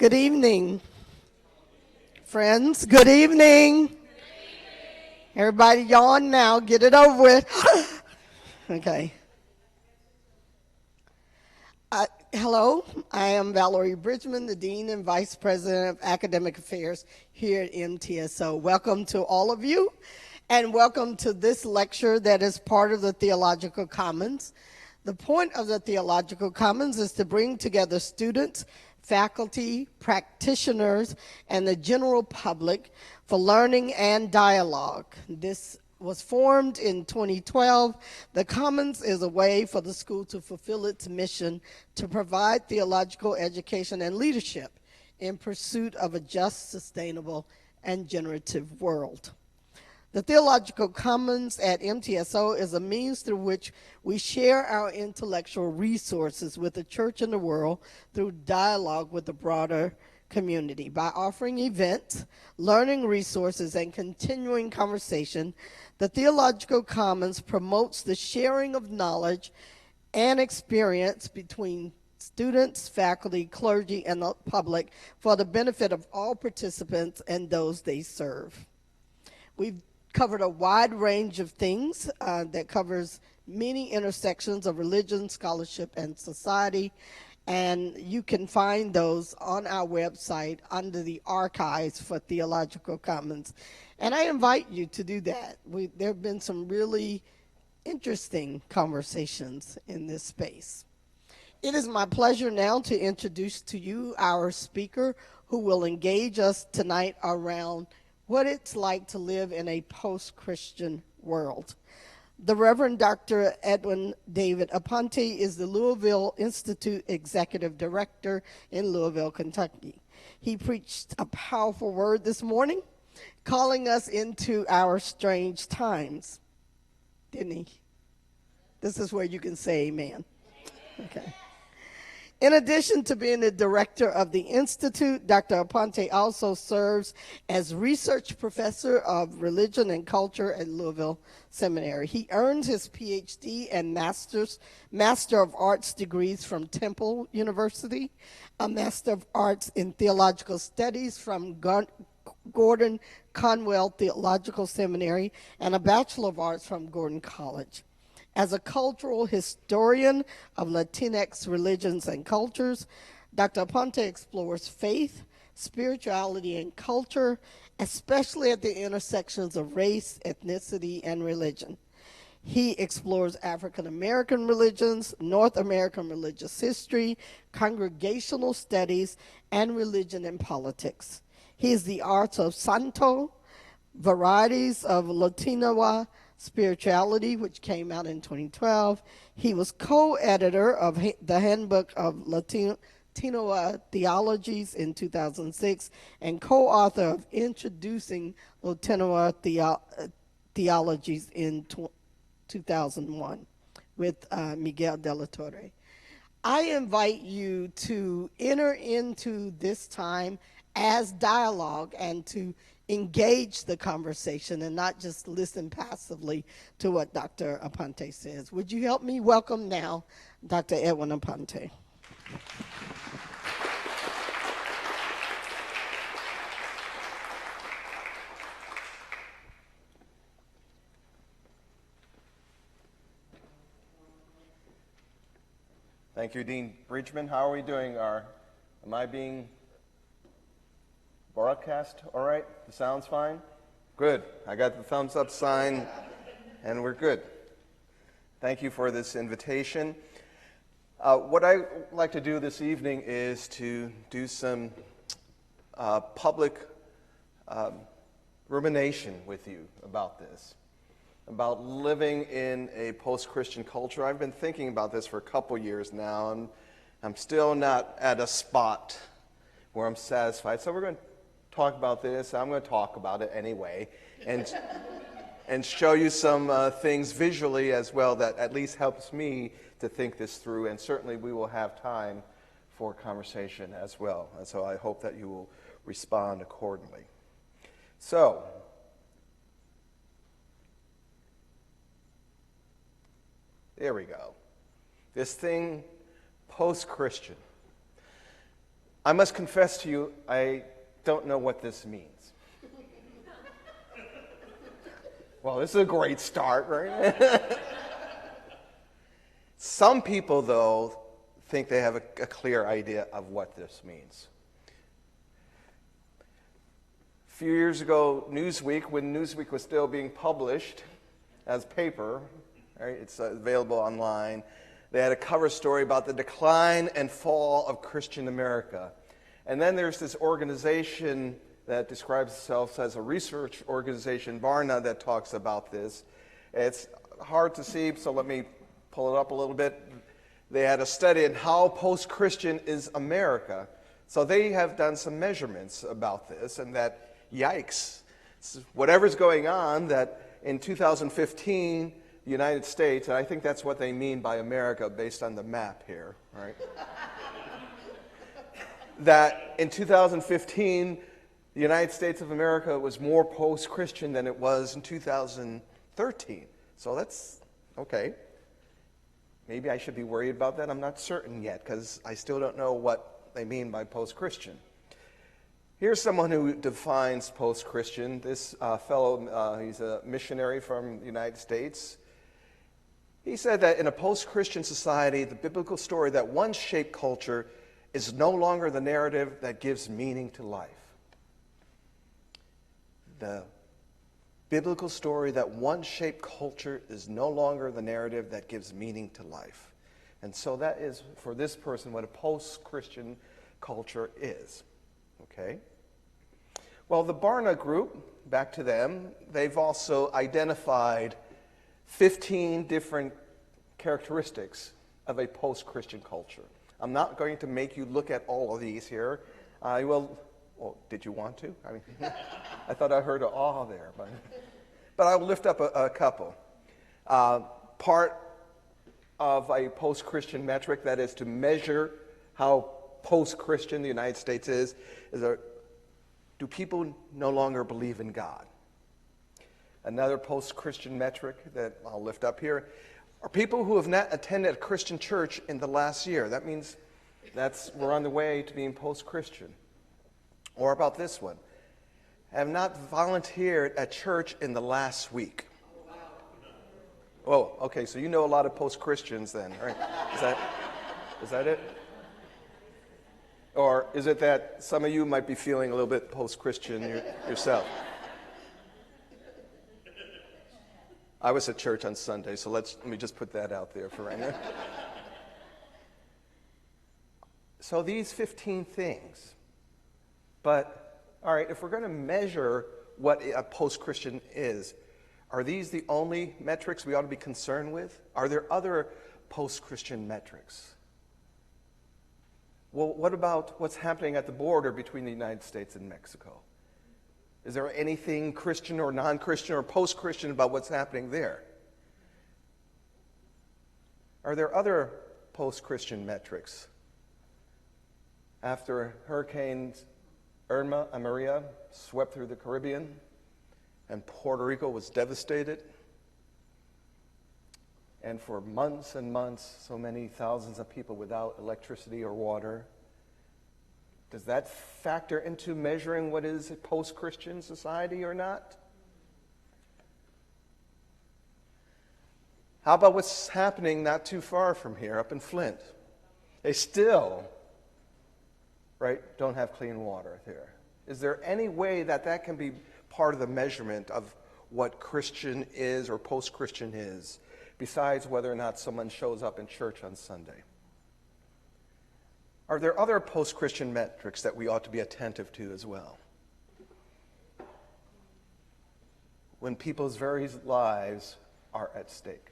Good evening, friends. Good evening. Everybody yawn now. Get it over with. Okay. Hello, I am Valerie Bridgman, the Dean and Vice President of Academic Affairs here at MTSO. Welcome to all of you, and welcome to this lecture that is part of the Theological Commons. The point of the Theological Commons is to bring together students, faculty, practitioners, and the general public for learning and dialogue. This was formed in 2012. The Commons is a way for the school to fulfill its mission to provide theological education and leadership in pursuit of a just, sustainable, and generative world. The Theological Commons at MTSO is a means through which we share our intellectual resources with the church and the world through dialogue with the broader community. By offering events, learning resources, and continuing conversation, the Theological Commons promotes the sharing of knowledge and experience between students, faculty, clergy, and the public for the benefit of all participants and those they serve. We've covered a wide range of things that covers many intersections of religion, scholarship, and society. And you can find those on our website under the archives for Theological Commons. And I invite you to do that. There have been some really interesting conversations in this space. It is my pleasure now to introduce to you our speaker who will engage us tonight around what it's like to live in a post-Christian world. The Reverend Dr. Edwin David Aponte is the Louisville Institute Executive Director in Louisville, Kentucky. He preached a powerful word this morning, calling us into our strange times, didn't he? This is where you can say amen. Okay. In addition to being the director of the Institute, Dr. Aponte also serves as research professor of religion and culture at Louisville Seminary. He earned his PhD and Master of Arts degrees from Temple University, a Master of Arts in Theological Studies from Gordon Conwell Theological Seminary, and a Bachelor of Arts from Gordon College. As a cultural historian of Latinx religions and cultures, Dr. Aponte explores faith, spirituality, and culture, especially at the intersections of race, ethnicity, and religion. He explores African American religions, North American religious history, congregational studies, and religion and politics. He is the author of Santo, Varieties of Latino Spirituality, which came out in 2012. He was co-editor of the Handbook of Latino Theologies in 2006 and co-author of Introducing Latino Theologies in 2001 with Miguel de la Torre. I invite you to enter into this time as dialogue and to engage the conversation and not just listen passively to what Dr. Aponte says. Would you help me welcome now Dr. Edwin Aponte? Thank you, Dean Bridgman. How are we doing? Am I being broadcast all right? The sound's fine? Good. I got the thumbs up sign, and we're good. Thank you for this invitation. What I'd like to do this evening is to do some public rumination with you about this, about living in a post-Christian culture. I've been thinking about this for a couple years now, and I'm still not at a spot where I'm satisfied. So we're going to talk about this. I'm going to talk about it anyway, and show you some things visually as well that at least helps me to think this through, and certainly we will have time for conversation as well. And so I hope that you will respond accordingly. So, there we go. This thing, post-Christian. I must confess to you, I don't know what this means. Well, this is a great start, right? Some people, though, think they have a clear idea of what this means. A few years ago, Newsweek, when Newsweek was still being published as paper, right, it's available online, they had a cover story about the decline and fall of Christian America. And then there's this organization that describes itself as a research organization, Barna, that talks about this. It's hard to see, so let me pull it up a little bit. They had a study on how post-Christian is America. So they have done some measurements about this, and that, yikes, whatever's going on, that in 2015, the United States, and I think that's what they mean by America based on the map here, right? That in 2015, the United States of America was more post-Christian than it was in 2013. So that's okay. Maybe I should be worried about that. I'm not certain yet because I still don't know what they mean by post-Christian. Here's someone who defines post-Christian. This fellow, he's a missionary from the United States. He said that in a post-Christian society, the biblical story that once shaped culture is no longer the narrative that gives meaning to life. The biblical story that once shaped culture is no longer the narrative that gives meaning to life. And so that is, for this person, what a post-Christian culture is. Okay? Well, the Barna group, back to them, they've also identified 15 different characteristics of a post-Christian culture. I'm not going to make you look at all of these here. I will. Well, did you want to? I mean, I thought I heard an awe there, but I'll lift up a couple. Part of a post-Christian metric, that is to measure how post-Christian the United States is do people no longer believe in God? Another post-Christian metric that I'll lift up here are people who have not attended a Christian church in the last year. That means we're on the way to being post-Christian. Or about this one, have not volunteered at church in the last week. Oh, okay, so you know a lot of post-Christians then, right? Is that it? Or is it that some of you might be feeling a little bit post-Christian yourself? I was at church on Sunday, so let me just put that out there for right now. So these 15 things. But, all right, if we're going to measure what a post-Christian is, are these the only metrics we ought to be concerned with? Are there other post-Christian metrics? Well, what about what's happening at the border between the United States and Mexico? Is there anything Christian or non-Christian or post-Christian about what's happening there? Are there other post-Christian metrics? After Hurricanes Irma and Maria swept through the Caribbean and Puerto Rico was devastated, and for months and months, so many thousands of people without electricity or water, does that factor into measuring what is a post-Christian society or not? How about what's happening not too far from here, up in Flint? They still, right, don't have clean water there. Is there any way that can be part of the measurement of what Christian is or post-Christian is, besides whether or not someone shows up in church on Sunday? Are there other post-Christian metrics that we ought to be attentive to as well? When people's very lives are at stake.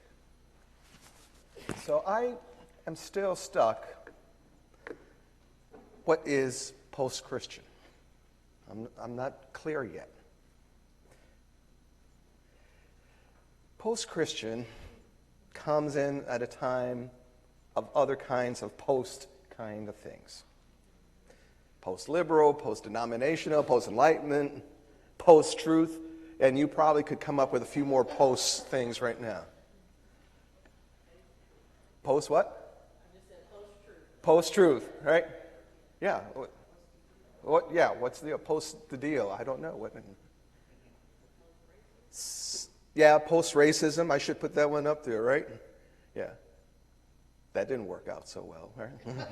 So I am still stuck. What is post-Christian? I'm not clear yet. Post-Christian comes in at a time of other kinds of kind of things. Post-liberal, post-denominational, post-enlightenment, post-truth, and you probably could come up with a few more post things right now. Post what? I just said post-truth. Post-truth, right? Yeah, What? Yeah. What's the deal? I don't know. What? Yeah, post-racism. I should put that one up there, right? Yeah. That didn't work out so well, right?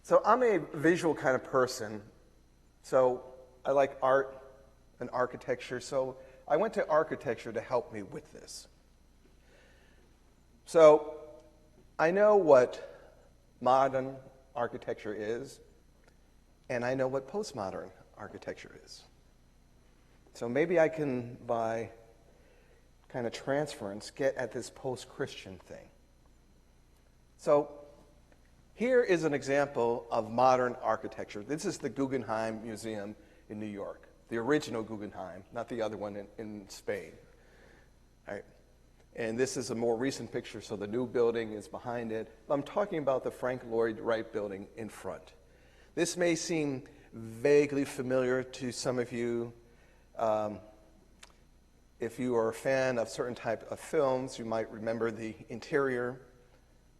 So I'm a visual kind of person. So I like art and architecture. So I went to architecture to help me with this. So I know what modern architecture is, and I know what postmodern architecture is. So maybe I can, by kind of transference, get at this post-Christian thing. So here is an example of modern architecture. This is the Guggenheim Museum in New York, the original Guggenheim, not the other one in Spain. All right. And this is a more recent picture, so the new building is behind it. I'm talking about the Frank Lloyd Wright building in front. This may seem vaguely familiar to some of you. If you are a fan of certain type of films, you might remember the interior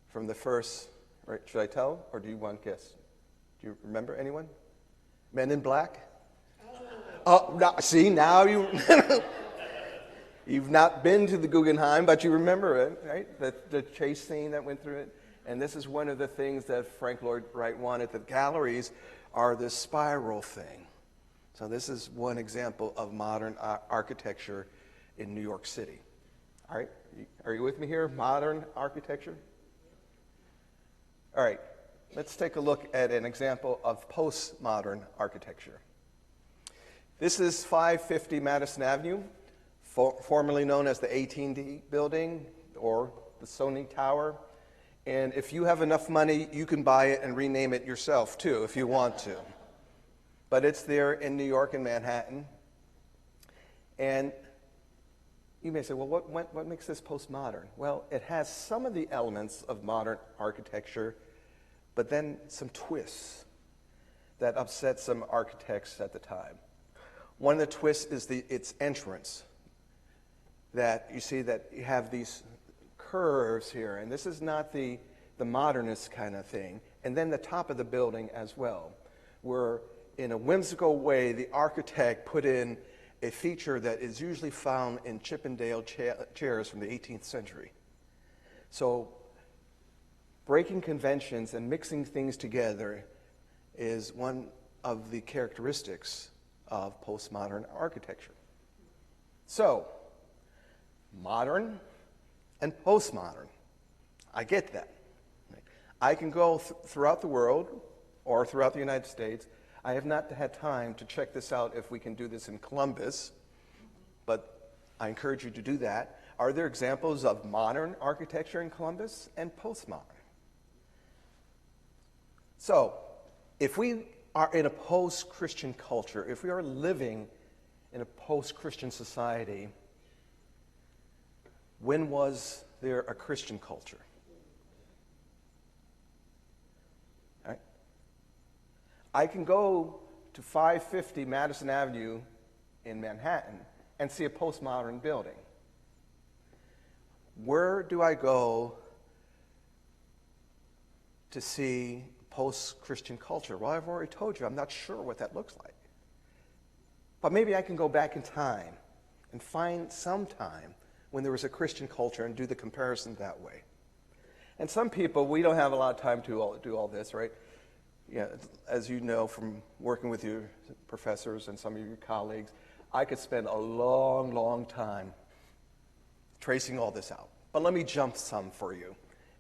from the first, right? Should I tell, or do you want to guess? Do you remember anyone? Men in Black? Oh, no, see, now you... You've not been to the Guggenheim, but you remember it, right? The chase scene that went through it. And this is one of the things that Frank Lloyd Wright wanted. The galleries are this spiral thing. So this is one example of modern architecture in New York City. All right, are you with me here? Modern architecture? All right, let's take a look at an example of postmodern architecture. This is 550 Madison Avenue, formerly known as the AT&T building or the Sony Tower. And if you have enough money, you can buy it and rename it yourself too, if you want to. But it's there in New York and Manhattan. And you may say, well, what makes this postmodern? Well, it has some of the elements of modern architecture, but then some twists that upset some architects at the time. One of the twists is its entrance. That you see that you have these curves here, and this is not the modernist kind of thing. And then the top of the building as well, where in a whimsical way, the architect put in a feature that is usually found in Chippendale chairs from the 18th century. So breaking conventions and mixing things together is one of the characteristics of postmodern architecture. So, modern and postmodern. I get that. I can go throughout the world or throughout the United States. I have not had time to check this out if we can do this in Columbus, but I encourage you to do that. Are there examples of modern architecture in Columbus and postmodern? So, if we are in a post-Christian culture, if we are living in a post-Christian society, when was there a Christian culture? All right. I can go to 550 Madison Avenue in Manhattan and see a postmodern building. Where do I go to see post-Christian culture? Well, I've already told you, I'm not sure what that looks like. But maybe I can go back in time and find some time when there was a Christian culture and do the comparison that way. And some people, we don't have a lot of time to do all this, right? Yeah, as you know from working with your professors and some of your colleagues, I could spend a long, long time tracing all this out. But let me jump some for you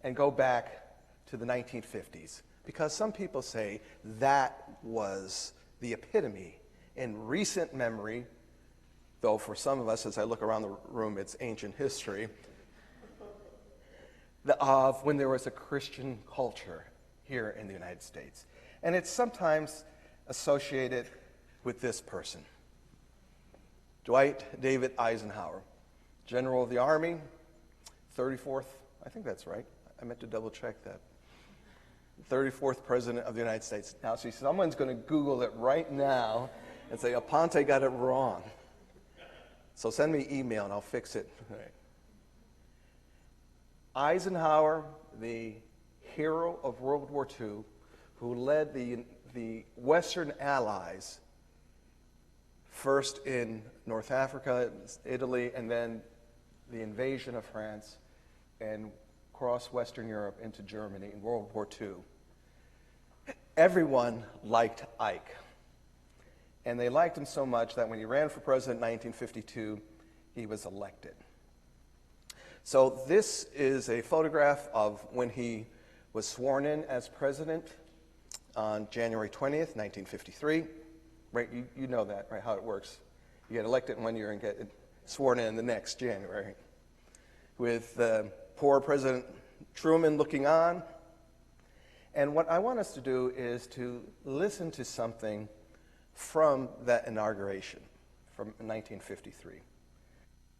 and go back to the 1950s, because some people say that was the epitome in recent memory, though for some of us, as I look around the room, it's ancient history, of when there was a Christian culture here in the United States. And it's sometimes associated with this person, Dwight David Eisenhower, General of the Army, 34th, I think that's right. I meant to double check that. 34th President of the United States. Now, see, someone's going to Google it right now and say, Aponte got it wrong. So send me an email and I'll fix it. Right. Eisenhower, the hero of World War II, who led the Western Allies, first in North Africa, Italy, and then the invasion of France and across Western Europe into Germany in World War II. Everyone liked Ike. And they liked him so much that when he ran for president in 1952, he was elected. So this is a photograph of when he was sworn in as president on January 20th, 1953. Right, you know that, right, how it works. You get elected in one year and get sworn in the next January. With poor President Truman looking on. And what I want us to do is to listen to something from that inauguration from 1953.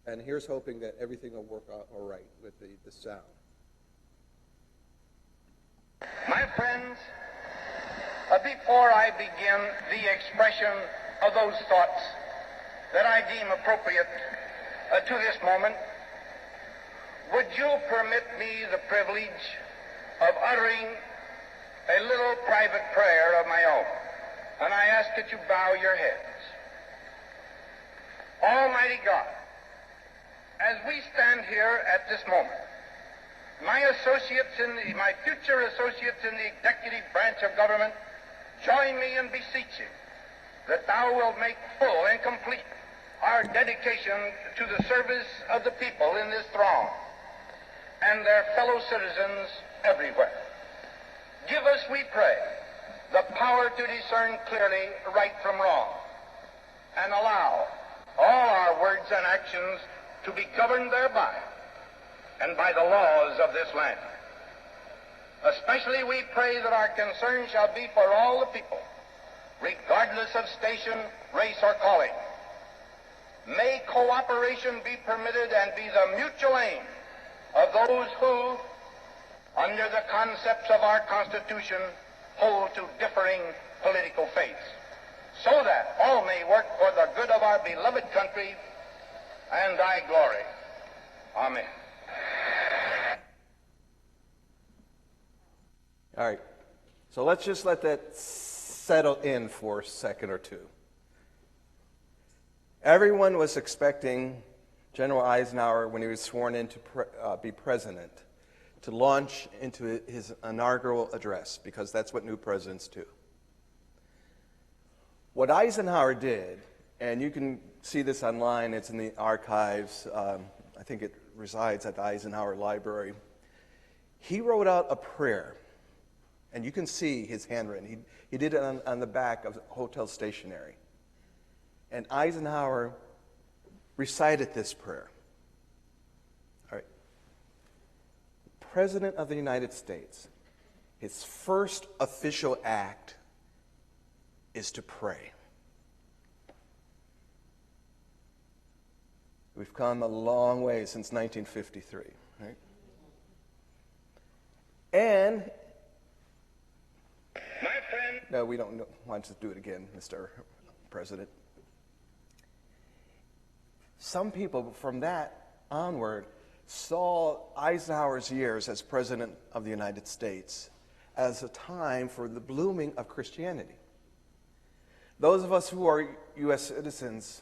And here's hoping that everything will work out all right with the sound. My friends, before I begin the expression of those thoughts that I deem appropriate to this moment, would you permit me the privilege of uttering a little private prayer of my own? And I ask that you bow your heads. Almighty God, as we stand here at this moment, my future associates in the executive branch of government join me in beseeching that thou wilt make full and complete our dedication to the service of the people in this throng and their fellow citizens everywhere. Give us, we pray, the power to discern clearly right from wrong, and allow all our words and actions to be governed thereby and by the laws of this land. Especially we pray that our concern shall be for all the people, regardless of station, race, or calling. May cooperation be permitted and be the mutual aim of those who, under the concepts of our Constitution, hold to differing political faiths, so that all may work for the good of our beloved country and thy glory. Amen. All right, so let's just let that settle in for a second or two. Everyone was expecting General Eisenhower, when he was sworn in to be president, to launch into his inaugural address, because that's what new presidents do. What Eisenhower did, and you can see this online, it's in the archives, I think it resides at the Eisenhower Library. He wrote out a prayer, and you can see his handwritten. He did it on the back of hotel stationery. And Eisenhower recited this prayer. All right. President of the United States, his first official act is to pray. We've come a long way since 1953, right? And My friend, no, we don't want to do it again, Mr. President. Some people from that onward saw Eisenhower's years as President of the United States as a time for the blooming of Christianity. Those of us who are U.S. citizens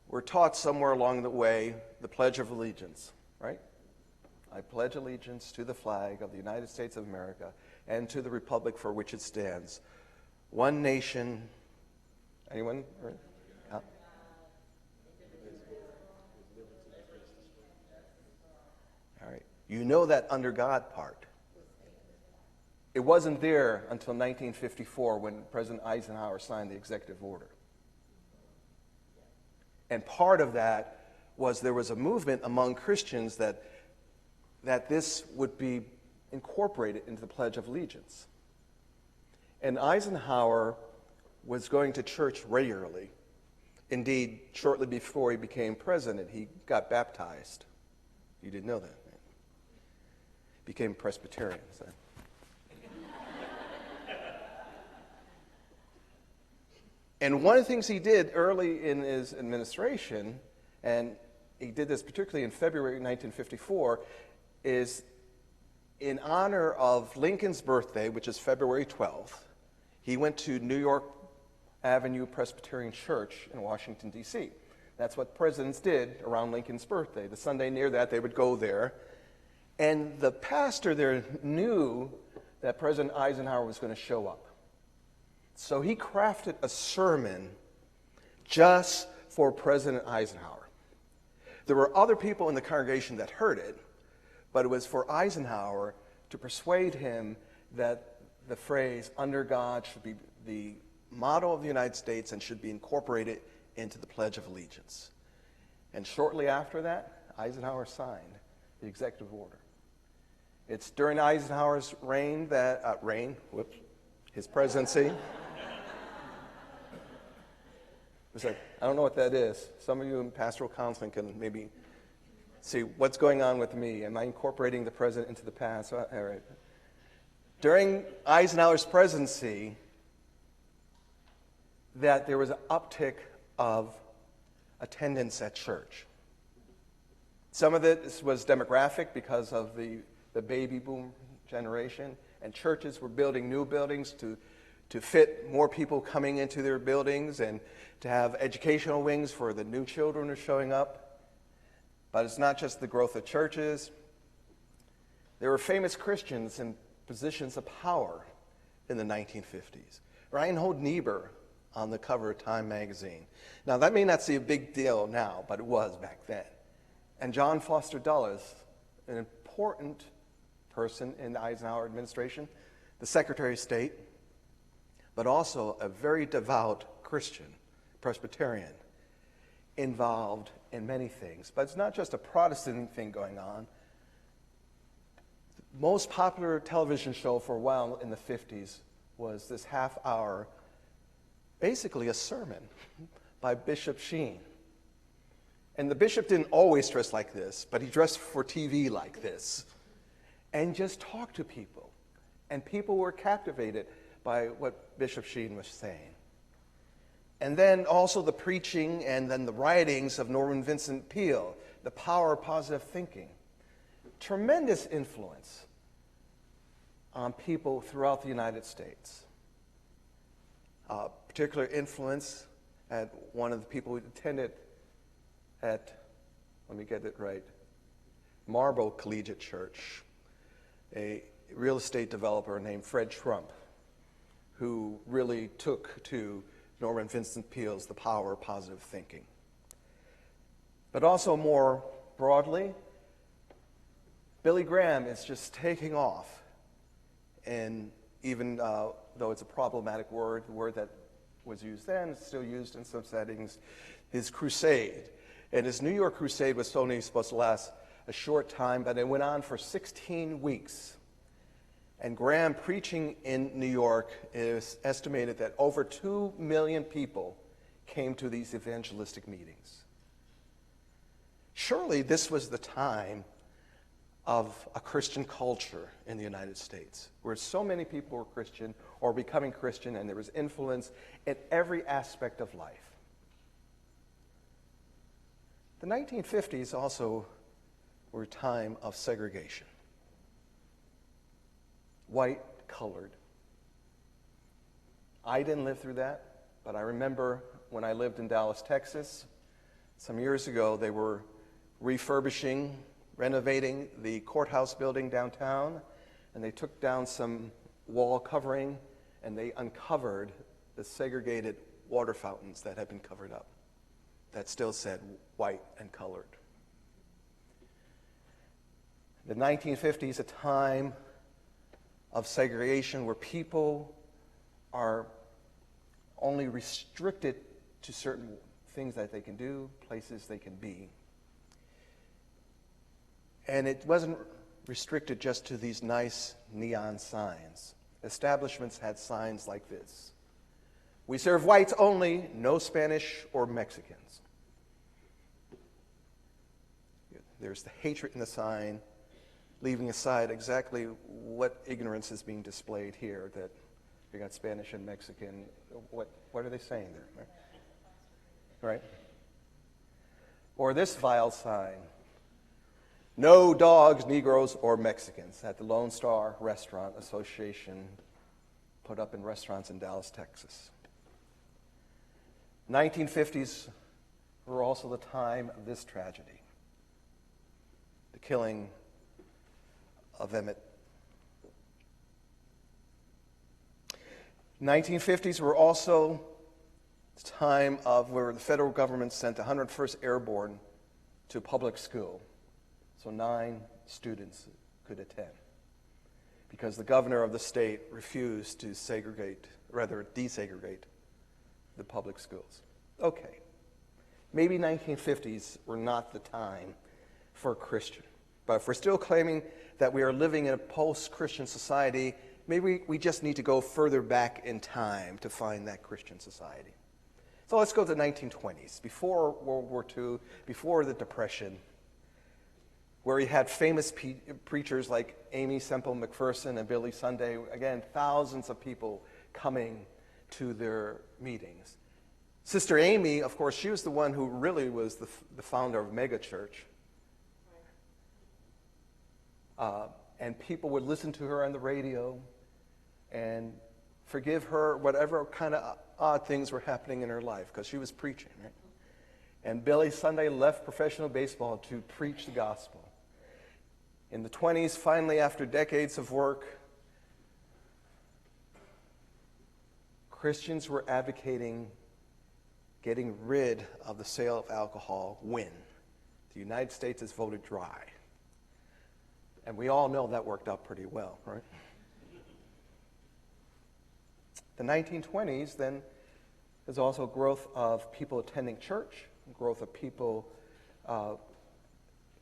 were taught somewhere along the way the Pledge of Allegiance, right? I pledge allegiance to the flag of the United States of America and to the republic for which it stands, one nation. Anyone? All right. You know that under God part. It wasn't there until 1954 when President Eisenhower signed the executive order. And part of that was there was a movement among Christians that this would be incorporated into the Pledge of Allegiance. And Eisenhower was going to church regularly. Indeed, shortly before he became president, he got baptized. You didn't know that, right? Became Presbyterian. So. And one of the things he did early in his administration, and he did this particularly in February 1954, is in honor of Lincoln's birthday, which is February 12th, he went to New York Avenue Presbyterian Church in Washington, D.C. That's what presidents did around Lincoln's birthday. The Sunday near that, they would go there. And the pastor there knew that President Eisenhower was going to show up. So he crafted a sermon just for President Eisenhower. There were other people in the congregation that heard it, but it was for Eisenhower to persuade him that the phrase, under God, should be the motto of the United States and should be incorporated into the Pledge of Allegiance. And shortly after that, Eisenhower signed the executive order. It's during Eisenhower's reign that, his presidency. It's like, I don't know what that is. Some of you in pastoral counseling can maybe see what's going on with me. Am I incorporating the present into the past? All right. During Eisenhower's presidency, that there was an uptick of attendance at church. Some of it was demographic because of the baby boom generation, and churches were building new buildings to fit more people coming into their buildings and to have educational wings for the new children who are showing up. But it's not just the growth of churches. There were famous Christians in positions of power in the 1950s. Reinhold Niebuhr on the cover of Time magazine. Now, that may not seem a big deal now, but it was back then. And John Foster Dulles, an important person in the Eisenhower administration, the Secretary of State, but also a very devout Christian, Presbyterian, involved in many things. But it's not just a Protestant thing going on. The most popular television show for a while in the 50s was this half-hour, basically a sermon by Bishop Sheen. And the bishop didn't always dress like this, but he dressed for TV like this and just talked to people. And people were captivated by what Bishop Sheen was saying. And then also the preaching and then the writings of Norman Vincent Peale, The Power of Positive Thinking. Tremendous influence on people throughout the United States. Particular influence at one of the people who attended at, let me get it right, Marble Collegiate Church, a real estate developer named Fred Trump, who really took to Norman Vincent Peale's The Power of Positive Thinking. But also more broadly, Billy Graham is just taking off. And even though it's a problematic word, the word that was used then is still used in some settings, his crusade. And his New York crusade was only supposed to last a short time, but it went on for 16 weeks. And Graham preaching in New York, it is estimated that over 2 million people came to these evangelistic meetings. Surely this was the time of a Christian culture in the United States, where so many people were Christian or becoming Christian, and there was influence in every aspect of life. The 1950s also were a time of segregation. White, colored. I didn't live through that, but I remember when I lived in Dallas, Texas, some years ago, they were refurbishing, renovating the courthouse building downtown, and they took down some wall covering, and they uncovered the segregated water fountains that had been covered up that still said white and colored. The 1950s, a time of segregation where people are only restricted to certain things that they can do, places they can be. And it wasn't restricted just to these nice neon signs. Establishments had signs like this: "We serve whites only, no Spanish or Mexicans." There's the hatred in the sign, leaving aside exactly what ignorance is being displayed here, that you got Spanish and Mexican. What are they saying there? Right? Or this vile sign: No dogs, Negroes, or Mexicans at the Lone Star Restaurant Association, put up in restaurants in Dallas, Texas. 1950s were also the time of this tragedy, the killing of Emmett. 1950s were also the time of where the federal government sent the 101st Airborne to public school, so 9 students could attend, because the governor of the state refused to desegregate the public schools. Okay, maybe 1950s were not the time for a Christian, but if we're still claiming that we are living in a post-Christian society, maybe we just need to go further back in time to find that Christian society. So let's go to the 1920s, before World War II, before the Depression, where you had famous preachers like Aimee Semple McPherson and Billy Sunday, again, thousands of people coming to their meetings. Sister Amy, of course, she was the one who really was the founder of megachurch. And people would listen to her on the radio and forgive her whatever kind of odd things were happening in her life, because she was preaching, right? And Billy Sunday left professional baseball to preach the gospel. In the 20s, finally, after decades of work, Christians were advocating getting rid of the sale of alcohol when the United States has voted dry. And we all know that worked out pretty well, right? The 1920s, then, is also growth of people attending church, growth of people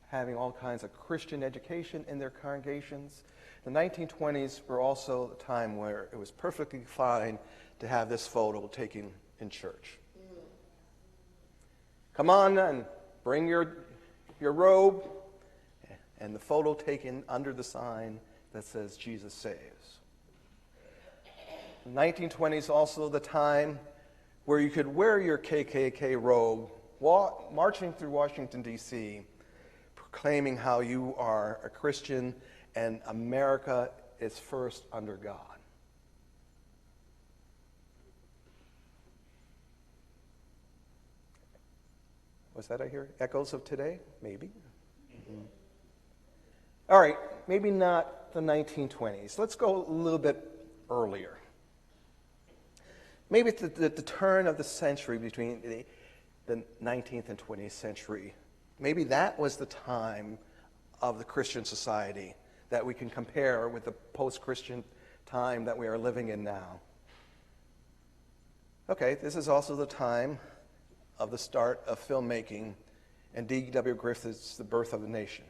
having all kinds of Christian education in their congregations. The 1920s were also the time where it was perfectly fine to have this photo taken in church. Come on and bring your robe, and the photo taken under the sign that says Jesus saves. The 1920s also the time where you could wear your KKK robe, marching through Washington, D.C., proclaiming how you are a Christian and America is first under God. Was that I hear? Echoes of today? Maybe. Mm-hmm. All right, maybe not the 1920s. Let's go a little bit earlier. Maybe at the turn of the century, between the 19th and 20th century, maybe that was the time of the Christian society that we can compare with the post-Christian time that we are living in now. Okay, this is also the time of the start of filmmaking and D.W. Griffith's The Birth of a Nation,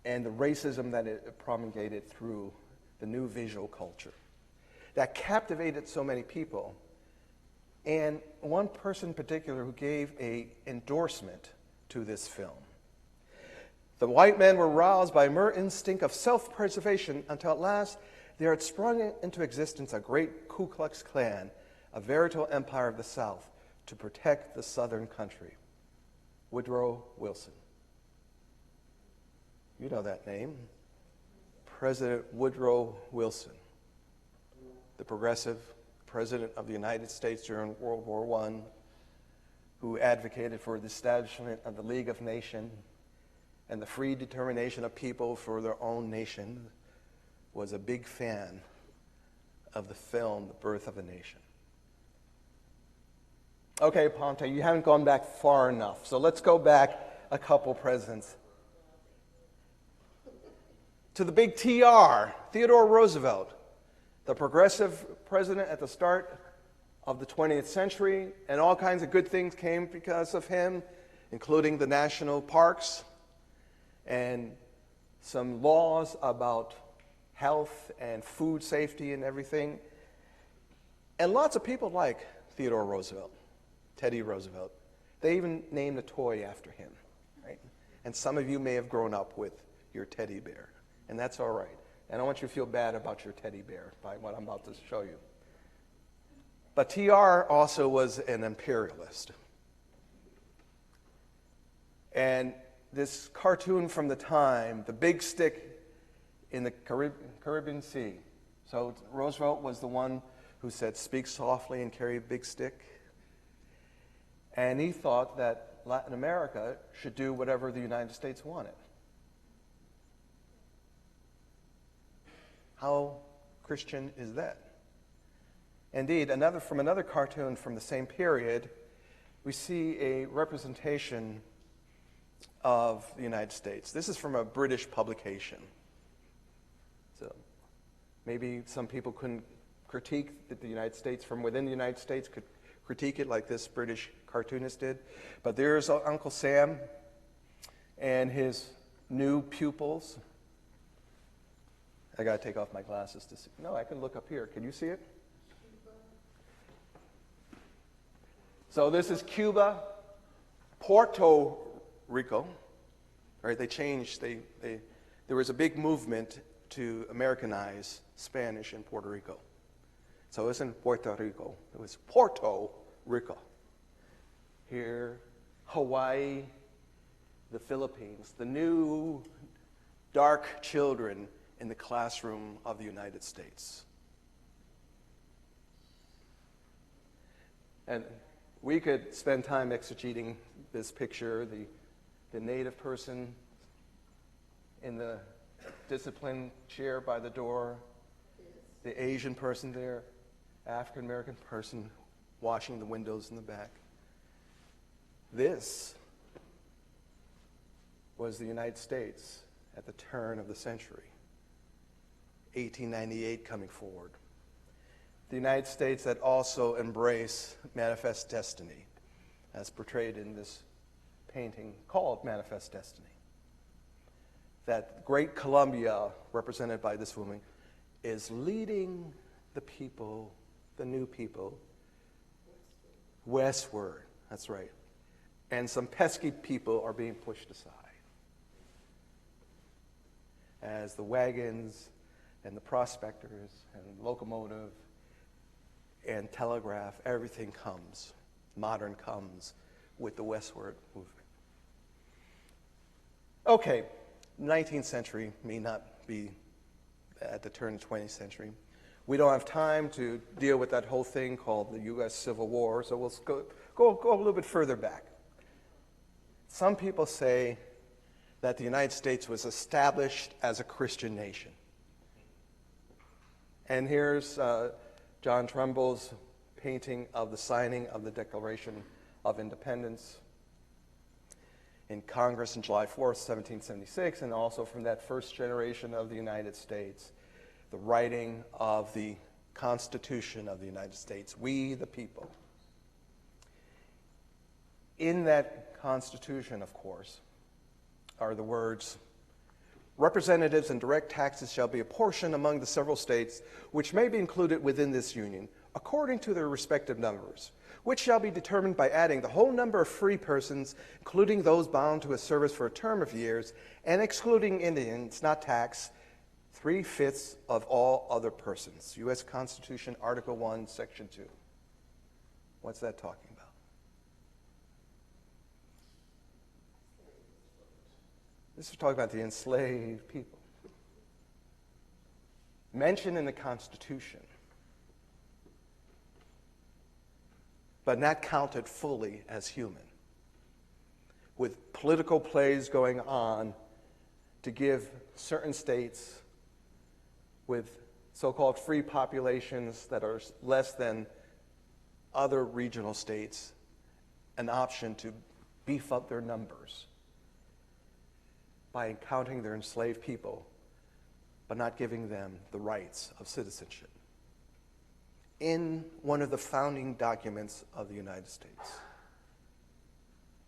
and the racism that it promulgated through the new visual culture that captivated so many people. And one person in particular who gave an endorsement to this film. The white men were roused by a mere instinct of self-preservation until at last there had sprung into existence a great Ku Klux Klan, a veritable empire of the South, to protect the Southern country. Woodrow Wilson. You know that name. President Woodrow Wilson, the progressive President of the United States during World War I, who advocated for the establishment of the League of Nations and the free determination of people for their own nation, was a big fan of the film The Birth of a Nation. Okay, Aponte, you haven't gone back far enough, so let's go back a couple presidents. To the big TR, Theodore Roosevelt, the progressive president at the start of the 20th century, and all kinds of good things came because of him, including the national parks and some laws about health and food safety and everything. And lots of people like Theodore Roosevelt, Teddy Roosevelt. They even named a toy after him, right? And some of you may have grown up with your teddy bear, and that's all right. And I don't want you to feel bad about your teddy bear by what I'm about to show you. But TR also was an imperialist. And this cartoon from the time, the big stick in the Caribbean Sea. So Roosevelt was the one who said, "Speak softly and carry a big stick." And he thought that Latin America should do whatever the United States wanted. How Christian is that? Indeed, from another cartoon from the same period, we see a representation of the United States. This is from a British publication. So maybe some people couldn't critique that the United States, from within the United States, could critique it like this British cartoonist did. But there's Uncle Sam and his new pupils. I got to take off my glasses to see. No, I can look up here. Can you see it? So this is Cuba, Puerto Rico. Right? They changed. There was a big movement to Americanize Spanish in Puerto Rico. So it wasn't Puerto Rico. It was Puerto Rico. Here, Hawaii, the Philippines, the new dark children in the classroom of the United States. And we could spend time exegeting this picture, the native person in the discipline chair by the door, the Asian person there, African American person washing the windows in the back. This was the United States at the turn of the century, 1898 coming forward. The United States that also embraced manifest destiny, as portrayed in this painting called Manifest Destiny. That great Columbia, represented by this woman, is leading the people, the new people, westward. That's right. And some pesky people are being pushed aside as the wagons and the prospectors and locomotive and telegraph, everything comes, modern comes with the westward movement. Okay, 19th century may not be at the turn of the 20th century. We don't have time to deal with that whole thing called the U.S. Civil War, so we'll go a little bit further back. Some people say that the United States was established as a Christian nation. And here's John Trumbull's painting of the signing of the Declaration of Independence in Congress on July 4th, 1776, and also from that first generation of the United States, the writing of the Constitution of the United States, we the people. In that Constitution, of course, are the words, "Representatives and direct taxes shall be apportioned among the several states which may be included within this union, according to their respective numbers, which shall be determined by adding the whole number of free persons, including those bound to a service for a term of years, and excluding Indians not taxed, 3/5 of all other persons." U.S. Constitution, Article 1, Section 2. What's that talking about? This is talking about the enslaved people. Mentioned in the Constitution, but not counted fully as human, with political plays going on to give certain states with so-called free populations that are less than other regional states an option to beef up their numbers by counting their enslaved people, but not giving them the rights of citizenship. In one of the founding documents of the United States.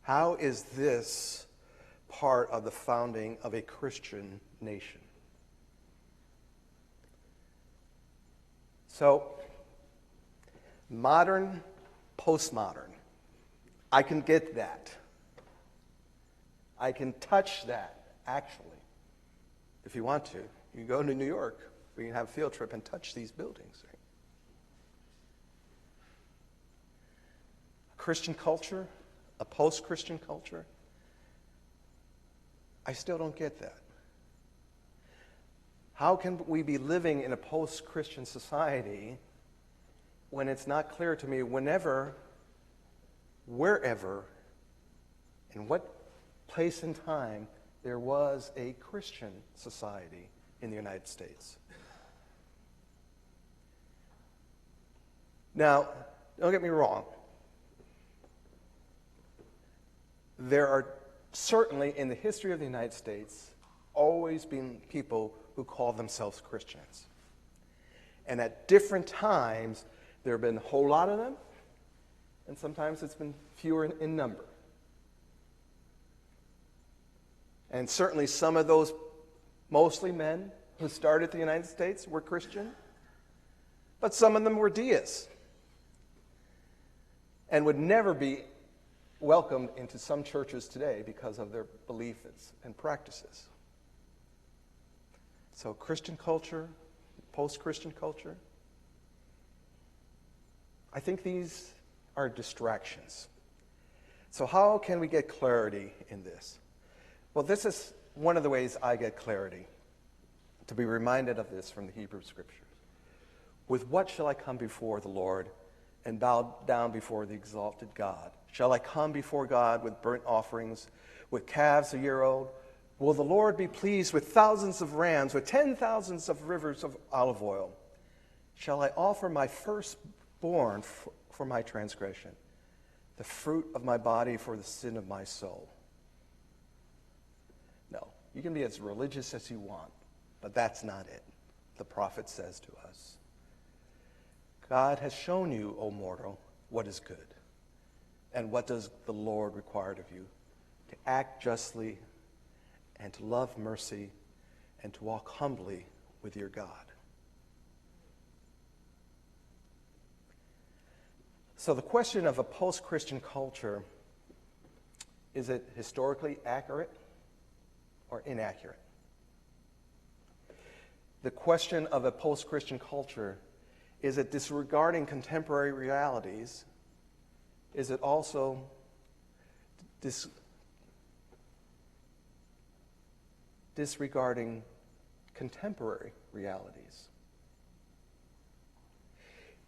How is this part of the founding of a Christian nation? So, modern, postmodern, I can get that. I can touch that. Actually, if you want to, you can go to New York. We can have a field trip and touch these buildings. Right? A Christian culture, a post-Christian culture. I still don't get that. How can we be living in a post-Christian society when it's not clear to me whenever, wherever, in what place and time there was a Christian society in the United States? Now, don't get me wrong. There are certainly in the history of the United States always been people who call themselves Christians. And at different times, there have been a whole lot of them, and sometimes it's been fewer in number. And certainly some of those, mostly men, who started the United States were Christian, but some of them were deists and would never be welcomed into some churches today because of their beliefs and practices. So Christian culture, post-Christian culture, I think these are distractions. So how can we get clarity in this? Well, this is one of the ways I get clarity, to be reminded of this from the Hebrew Scriptures. With what shall I come before the Lord and bow down before the exalted God? Shall I come before God with burnt offerings, with calves a year old? Will the Lord be pleased with thousands of rams, with 10,000s of rivers of olive oil? Shall I offer my firstborn for my transgression, the fruit of my body for the sin of my soul? No, you can be as religious as you want, but that's not it. The prophet says to us, God has shown you, O mortal, what is good. And what does the Lord require of you? To act justly and to love mercy and to walk humbly with your God. So the question of a post-Christian culture, is it historically accurate or inaccurate? The question of a post-Christian culture, is it disregarding contemporary realities? Is it also disregarding contemporary realities?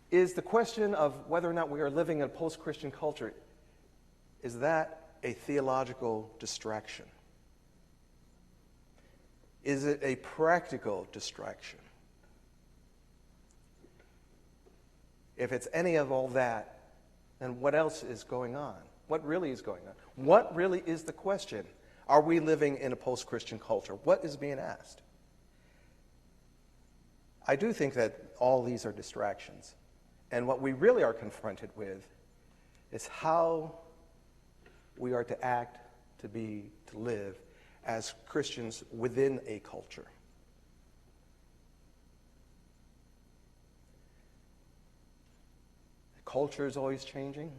Is the question of whether or not we are living in a post-Christian culture, is that a theological distraction? Is it a practical distraction? If it's any of all that, then what else is going on? What really is going on? What really is the question? Are we living in a post-Christian culture? What is being asked? I do think that all these are distractions. And what we really are confronted with is how we are to act, to live as Christians within a culture. The culture is always changing,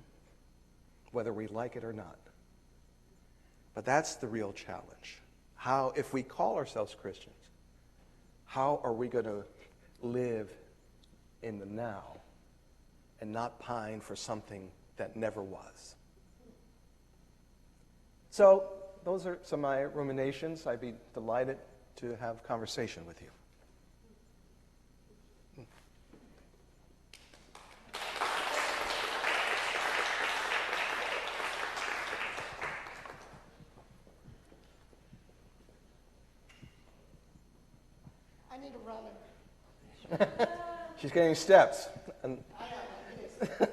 whether we like it or not. But that's the real challenge. How, if we call ourselves Christians, how are we going to live in the now and not pine for something that never was? So those are some of my ruminations. I'd be delighted to have conversation with you. I need a runner. She's getting steps. And I am, yes.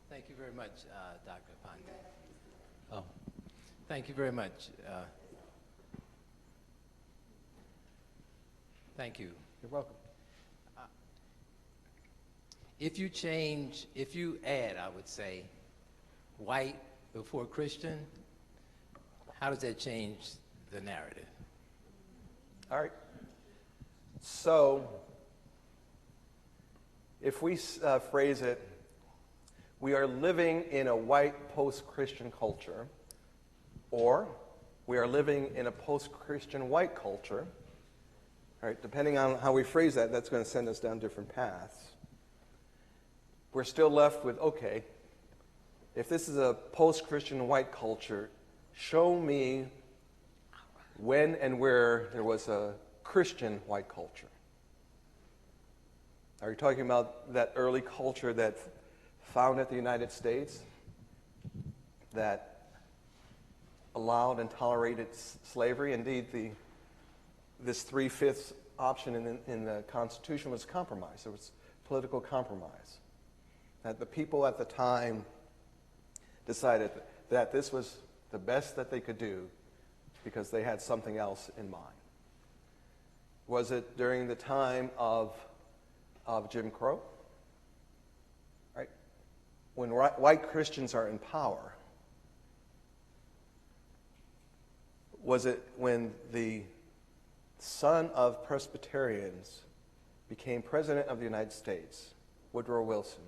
Thank you very much, Dr. Aponte. Oh, thank you very much. Thank you. you're welcome. If you add, I would say, white before Christian, how does that change the narrative? All right. So if we phrase it, we are living in a white post-Christian culture, or we are living in a post-Christian white culture. All right, depending on how we phrase that, that's going to send us down different paths. We're still left with, okay, if this is a post-Christian white culture, show me when and where there was a Christian white culture. Are you talking about that early culture that founded the United States, that allowed and tolerated slavery? Indeed, this 3/5 option in the Constitution was compromise. It was political compromise. That the people at the time decided that this was the best that they could do because they had something else in mind. Was it during the time of Jim Crow? Right? When white Christians are in power, was it when the son of Presbyterians became president of the United States, Woodrow Wilson?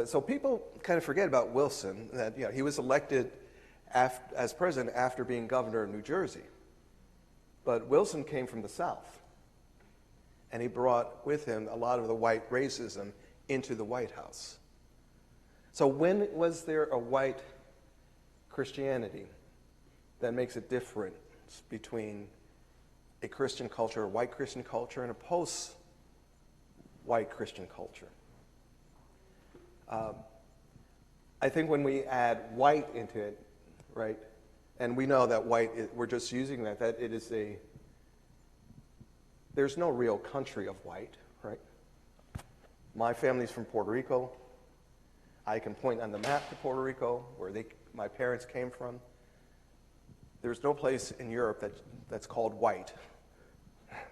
So people kind of forget about Wilson, that he was elected as president after being governor of New Jersey. But Wilson came from the South, and he brought with him a lot of the white racism into the White House. So when was there a white Christianity that makes a difference between a Christian culture, a white Christian culture, and a post-white Christian culture? I think when we add white into it, right, and we know that white, we're just using that it is there's no real country of white, right? My family's from Puerto Rico. I can point on the map to Puerto Rico, where my parents came from. There's no place in Europe that's called white,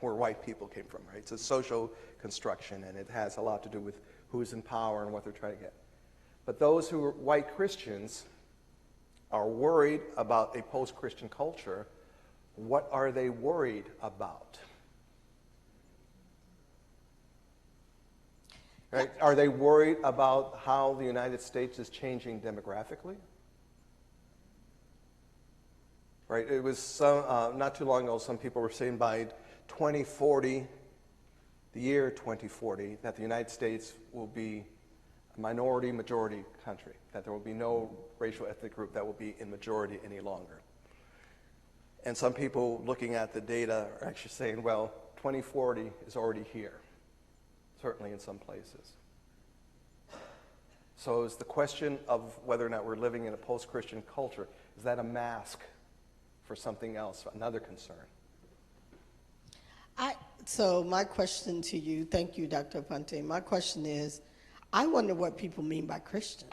where white people came from, right? It's a social construction, and it has a lot to do with who's in power and what they're trying to get. But those who are white Christians are worried about a post-Christian culture. What are they worried about? Right? Are they worried about how the United States is changing demographically? Right? It was not too long ago, some people were saying by 2040, the year 2040, that the United States will be a minority-majority country, that there will be no racial ethnic group that will be in majority any longer. And some people looking at the data are actually saying, well, 2040 is already here, certainly in some places. So is the question of whether or not we're living in a post-Christian culture, is that a mask for something else, another concern? So my question to you, thank you, Dr. Aponte. My question is, I wonder what people mean by Christian.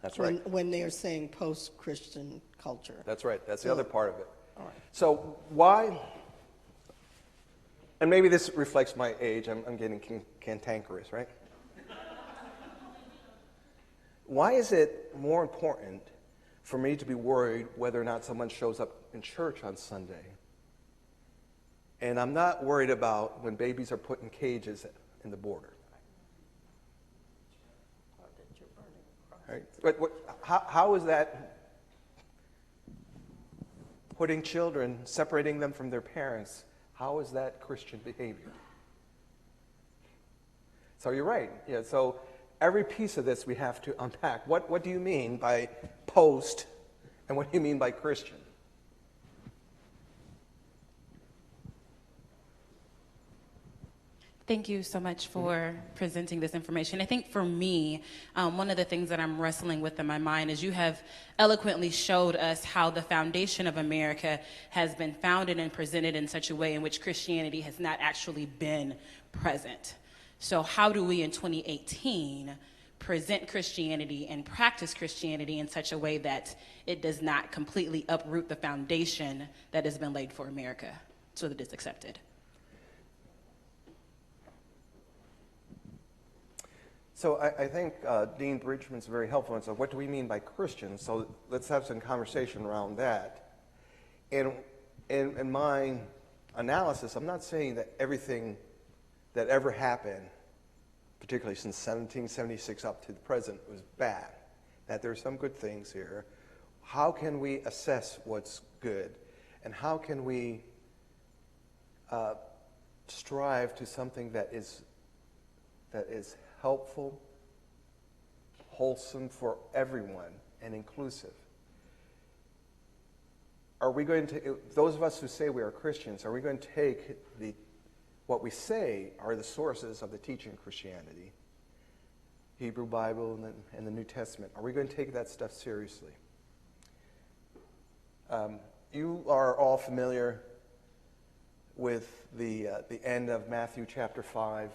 That's right. When they're saying post-Christian culture. That's right. That's the other part of it. All right. So why, and maybe this reflects my age, I'm getting cantankerous, right? Why is it more important for me to be worried whether or not someone shows up in church on Sunday? And I'm not worried about when babies are put in cages in the border. Right? How is that putting children, separating them from their parents, how is that Christian behavior? So you're right. Yeah, so every piece of this we have to unpack. What do you mean by post, and what do you mean by Christian? Thank you so much for presenting this information. I think for me, one of the things that I'm wrestling with in my mind is you have eloquently showed us how the foundation of America has been founded and presented in such a way in which Christianity has not actually been present. So how do we in 2018 present Christianity and practice Christianity in such a way that it does not completely uproot the foundation that has been laid for America so that it's accepted? So I think Dean Bridgman's very helpful. And so what do we mean by Christian? So let's have some conversation around that. And in my analysis, I'm not saying that everything that ever happened, particularly since 1776 up to the present, was bad. That there are some good things here. How can we assess what's good? And how can we strive to something that is helpful, wholesome for everyone and inclusive. Are we going to, those of us who say we are Christians, are we going to take what we say are the sources of the teaching of Christianity, Hebrew Bible and the New Testament, are we going to take that stuff seriously? You are all familiar with the end of Matthew chapter 5.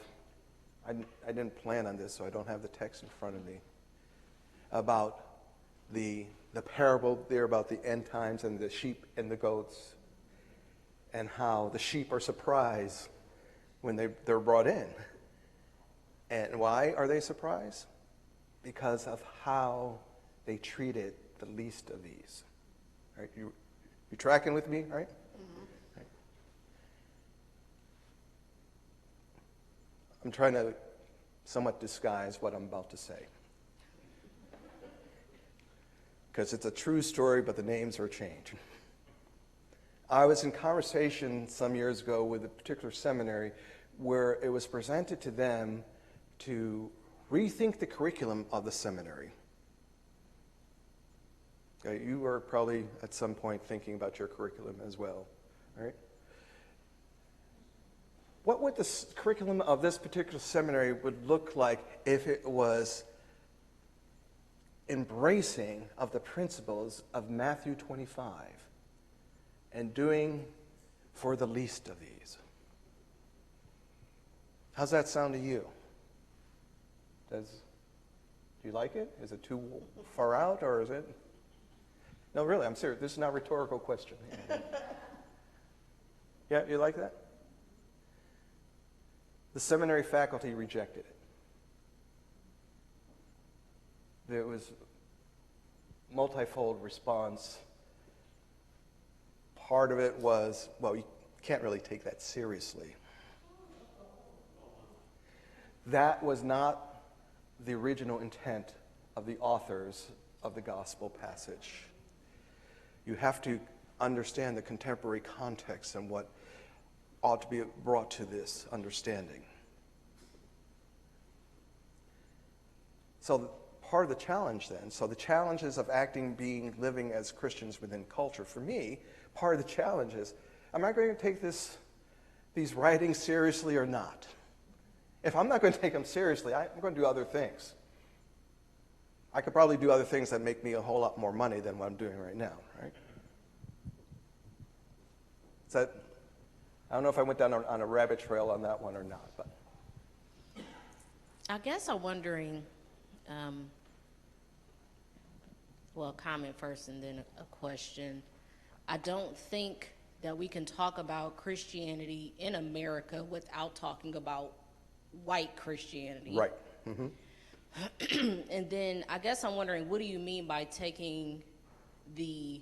I didn't plan on this, so I don't have the text in front of me, about the parable there about the end times and the sheep and the goats, and how the sheep are surprised when they're brought in. And why are they surprised? Because of how they treated the least of these. Right? You tracking with me, right? Mm-hmm. Right. I'm trying to somewhat disguise what I'm about to say, because it's a true story, but the names are changed. I was in conversation some years ago with a particular seminary where it was presented to them to rethink the curriculum of the seminary. Okay, you were probably at some point thinking about your curriculum as well, right? What would the curriculum of this particular seminary would look like if it was embracing of the principles of Matthew 25 and doing for the least of these? How's that sound to you? Do you like it? Is it too far out, or is it? No, really, I'm serious. This is not a rhetorical question. Yeah, you like that? The seminary faculty rejected it. There was multifold response. Part of it was, well, you can't really take that seriously. That was not the original intent of the authors of the gospel passage. You have to understand the contemporary context and what ought to be brought to this understanding. So part of the challenge then, so the challenges of living as Christians within culture, for me, part of the challenge is, am I going to take these writings seriously or not? If I'm not going to take them seriously, I'm going to do other things. I could probably do other things that make me a whole lot more money than what I'm doing right now, right? I don't know if I went down on a rabbit trail on that one or not, but. I guess I'm wondering, well, a comment first and then a question. I don't think that we can talk about Christianity in America without talking about white Christianity. Right. Mm-hmm. And then I guess I'm wondering, what do you mean by taking the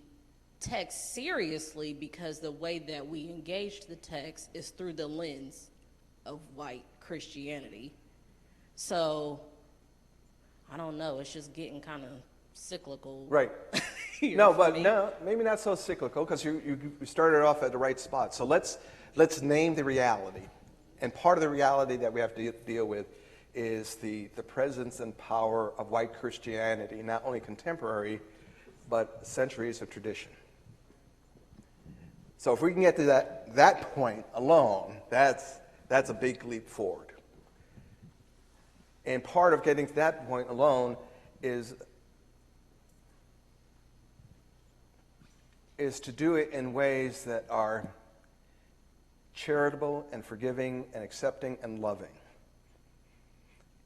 text seriously? Because the way that we engage the text is through the lens of white Christianity. So, I don't know, it's just getting kind of cyclical. Right. No, but no, maybe not so cyclical, because you started off at the right spot. So let's name the reality. And part of the reality that we have to deal with is the presence and power of white Christianity, not only contemporary, but centuries of tradition. So if we can get to that point alone, that's a big leap forward. And part of getting to that point alone is to do it in ways that are charitable and forgiving and accepting and loving.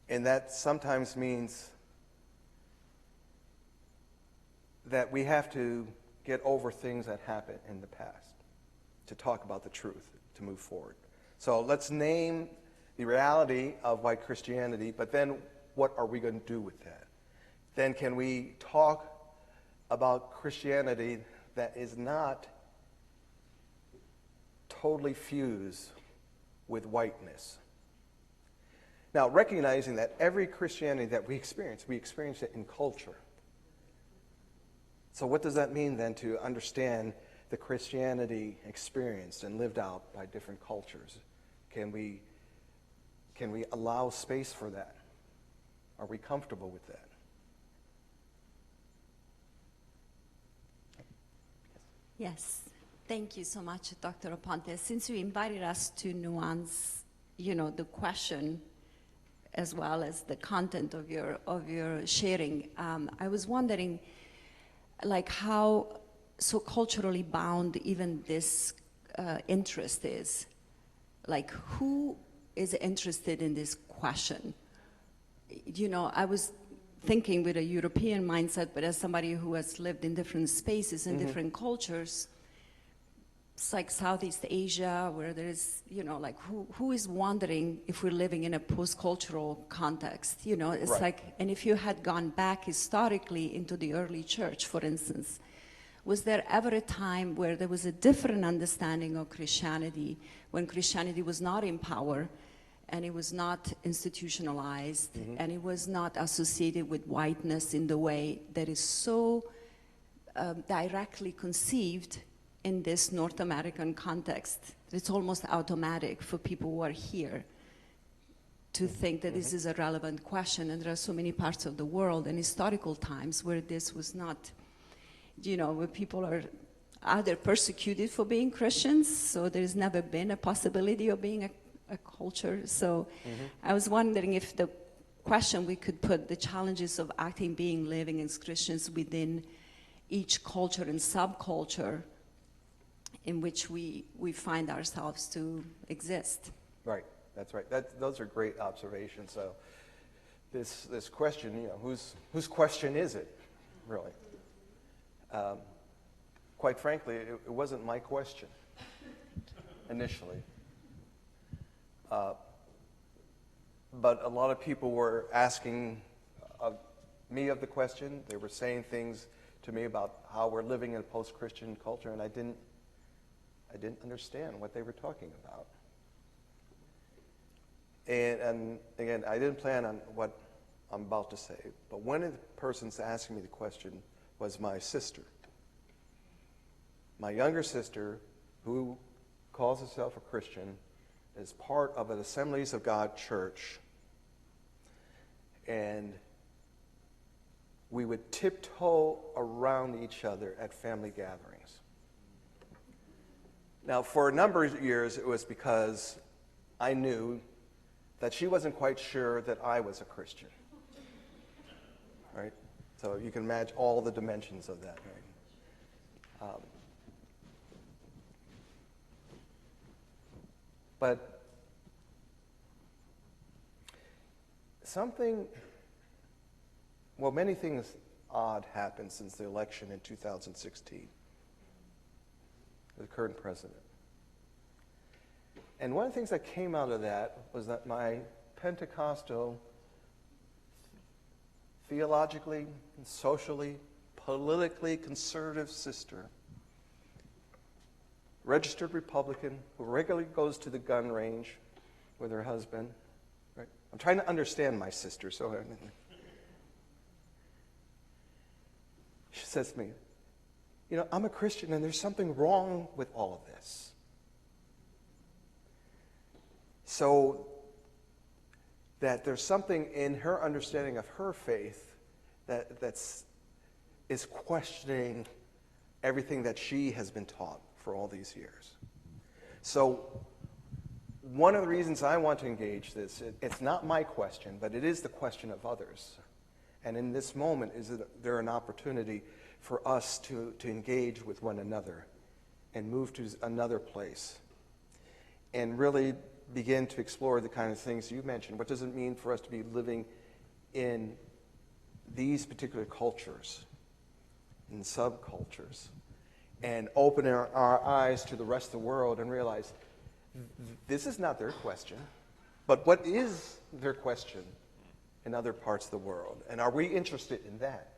And that sometimes means that we have to get over things that happened in the past to talk about the truth, to move forward. So let's name the reality of white Christianity, but then what are we going to do with that? Then can we talk about Christianity that is not totally fused with whiteness? Now, recognizing that every Christianity that we experience it in culture. So what does that mean then to understand the Christianity experienced and lived out by different cultures? Can we allow space for that? Are we comfortable with that? Yes, thank you so much, Dr. Aponte. Since you invited us to nuance, the question as well as the content of your sharing, I was wondering, like, how so culturally bound even this interest is. Like, who is interested in this question? I was thinking with a European mindset, but as somebody who has lived in different spaces and different cultures, it's like Southeast Asia, where there's, like, who is wondering if we're living in a post-cultural context? It's Right. like, and if you had gone back historically into the early church, for instance, was there ever a time where there was a different understanding of Christianity, when Christianity was not in power, and it was not institutionalized, and it was not associated with whiteness in the way that is so directly conceived in this North American context? It's almost automatic for people who are here to think that this is a relevant question, and there are so many parts of the world and historical times where this was not, where people are either persecuted for being Christians, so there's never been a possibility of being a culture. So I was wondering if the question we could put, the challenges of acting, being, living as Christians within each culture and subculture in which we find ourselves to exist. Right, that's right. Those are great observations. So this question, whose question is it, really? Quite frankly, it wasn't my question initially. But a lot of people were asking me of the question. They were saying things to me about how we're living in a post-Christian culture, and I didn't understand what they were talking about. And again, I didn't plan on what I'm about to say, but one of the persons asking me the question was my sister. My younger sister, who calls herself a Christian, is part of an Assemblies of God church, and we would tiptoe around each other at family gatherings. Now, for a number of years, it was because I knew that she wasn't quite sure that I was a Christian, right? So you can imagine all the dimensions of that, right? But many things odd happened since the election in 2016, the current president. And one of the things that came out of that was that my Pentecostal, theologically, socially, politically conservative sister, registered Republican, who regularly goes to the gun range with her husband. Right? I'm trying to understand my sister, so she says to me, I'm a Christian and there's something wrong with all of this. So that there's something in her understanding of her faith that is questioning everything that she has been taught for all these years. So one of the reasons I want to engage this, it's not my question, but it is the question of others. And in this moment, is there an opportunity for us to engage with one another and move to another place and really begin to explore the kind of things you mentioned. What does it mean for us to be living in these particular cultures, in subcultures, and open our eyes to the rest of the world and realize this is not their question, but what is their question in other parts of the world? And are we interested in that?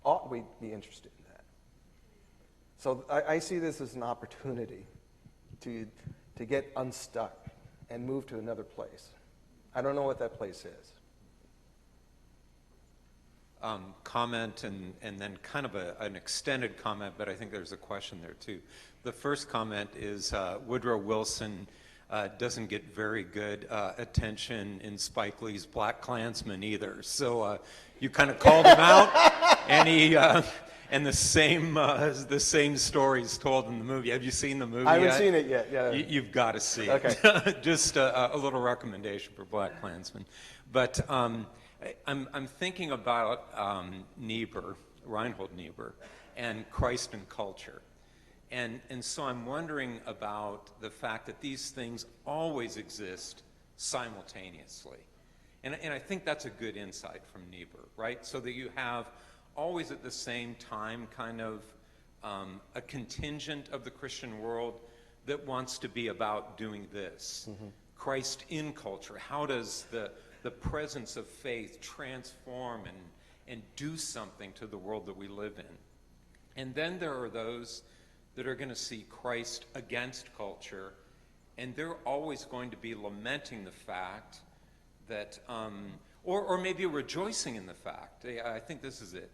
Ought we be interested in that? So I see this as an opportunity to get unstuck and move to another place. I don't know what that place is. Comment and then kind of an extended comment, but I think there's a question there too. The first comment is Woodrow Wilson doesn't get very good attention in Spike Lee's Black Klansman either. So you kind of called him out, and and the same stories told in the movie. Have you seen the movie I haven't yet? seen it yet. Yeah. You've got to see Okay. it. Just a little recommendation for Black Klansmen. But I'm thinking about Reinhold Niebuhr, and Christ and culture. And so I'm wondering about the fact that these things always exist simultaneously. And I think that's a good insight from Niebuhr, right? So that you have always at the same time kind of a contingent of the Christian world that wants to be about doing this. Mm-hmm. Christ in culture. How does the presence of faith transform and do something to the world that we live in? And then there are those that are going to see Christ against culture, and they're always going to be lamenting the fact that, or maybe rejoicing in the fact, I think this is it,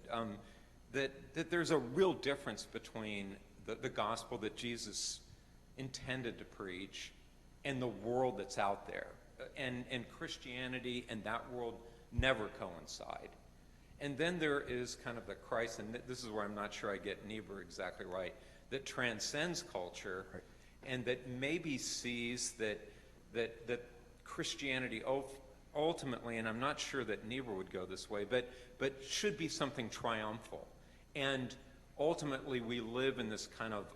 that there's a real difference between the gospel that Jesus intended to preach and the world that's out there. And Christianity and that world never coincide. And then there is kind of the Christ, and this is where I'm not sure I get Niebuhr exactly right, that transcends culture, right, and that maybe sees that Christianity ultimately, and I'm not sure that Niebuhr would go this way, but should be something triumphal. And ultimately we live in this kind of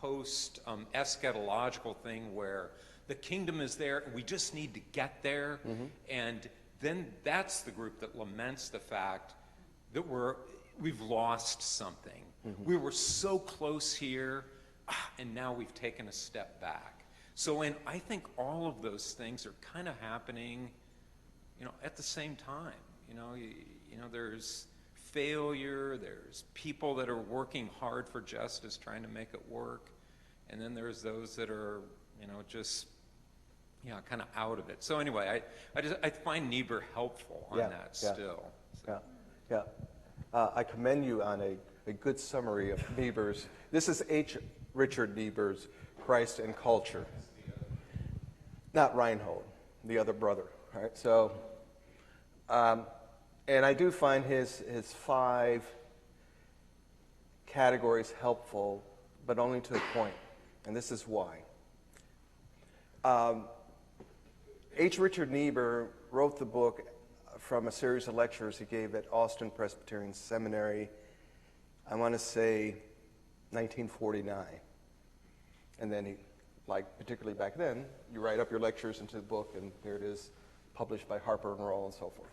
post-eschatological thing where the kingdom is there, we just need to get there, mm-hmm. And then that's the group that laments the fact that we've lost something. Mm-hmm. We were so close here, and now we've taken a step back. So, and I think all of those things are kind of happening, at the same time. There's failure, there's people that are working hard for justice, trying to make it work, and then there's those that are, just kind of out of it. So anyway, I find Niebuhr helpful on that still. So. Yeah. I commend you on a good summary of Niebuhr's. This is Richard Niebuhr's Christ and Culture. Not Reinhold, the other brother. Right? So, and I do find his 5 categories helpful, but only to a point. And this is why. Richard Niebuhr wrote the book from a series of lectures he gave at Austin Presbyterian Seminary, I want to say 1949. And then he, particularly back then, you write up your lectures into the book, and here it is, published by Harper and Row and so forth.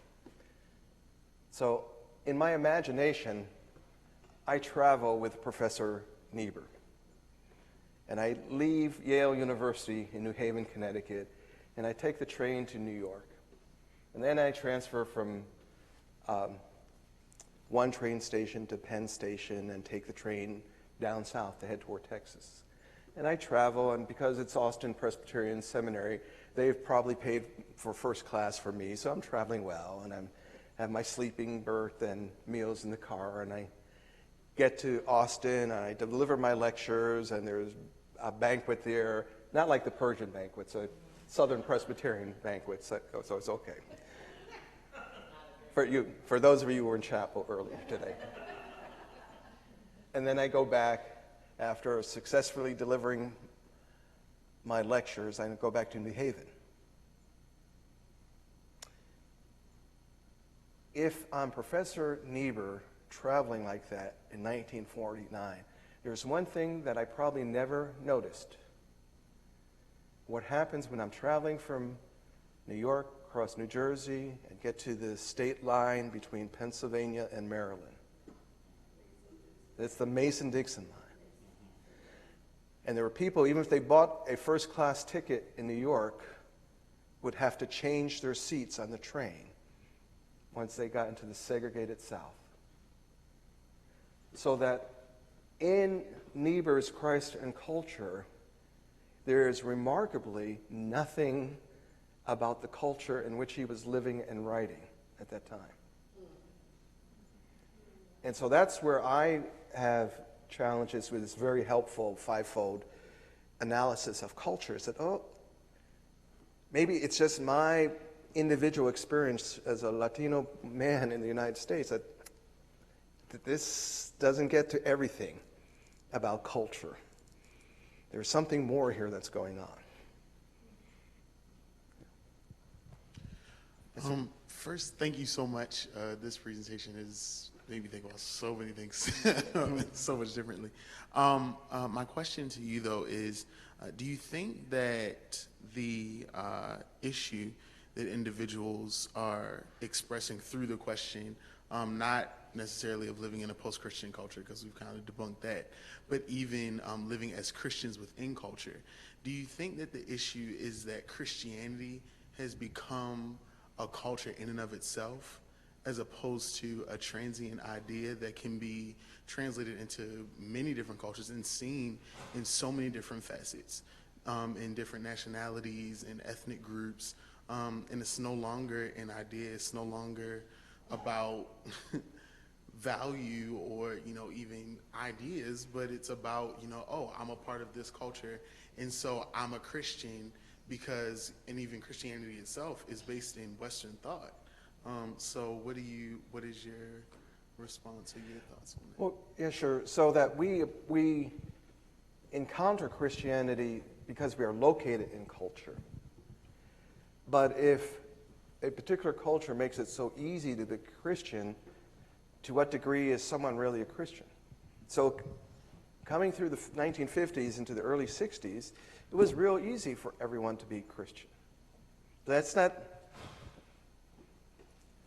So in my imagination, I travel with Professor Niebuhr. And I leave Yale University in New Haven, Connecticut, and I take the train to New York. And then I transfer from one train station to Penn Station and take the train down south to head toward Texas. And I travel, and because it's Austin Presbyterian Seminary, they've probably paid for first class for me, so I'm traveling well, and I have my sleeping berth and meals in the car, and I get to Austin, and I deliver my lectures, and there's a banquet there, not like the Persian banquets, a Southern Presbyterian banquet, so it's okay. For those of you who were in chapel earlier today. And then I go back after successfully delivering my lectures, I go back to New Haven. If I'm Professor Niebuhr traveling like that in 1949, there's one thing that I probably never noticed. What happens when I'm traveling from New York across New Jersey and get to the state line between Pennsylvania and Maryland. It's the Mason-Dixon line. And there were people, even if they bought a first-class ticket in New York, would have to change their seats on the train once they got into the segregated South. So that in Niebuhr's Christ and Culture, there is remarkably nothing about the culture in which he was living and writing at that time. And so that's where I have challenges with this very helpful 5-fold analysis of culture. Is that, maybe it's just my individual experience as a Latino man in the United States that that this doesn't get to everything about culture. There's something more here that's going on. First, thank you so much. This presentation has made me think about so many things, so much differently. My question to you, though, is do you think that the issue that individuals are expressing through the question, not necessarily of living in a post-Christian culture, because we've kind of debunked that, but even living as Christians within culture, do you think that the issue is that Christianity has become a culture in and of itself, as opposed to a transient idea that can be translated into many different cultures and seen in so many different facets, in different nationalities and ethnic groups, and it's no longer an idea, it's no longer about value or, even ideas, but it's about, oh, I'm a part of this culture, and so I'm a Christian, because, and even Christianity itself is based in Western thought. So what is your response or your thoughts on that? Well, yeah, sure. So that we encounter Christianity because we are located in culture. But if a particular culture makes it so easy to be Christian, to what degree is someone really a Christian? So coming through the 1950s into the early 60s, it was real easy for everyone to be Christian. That's not,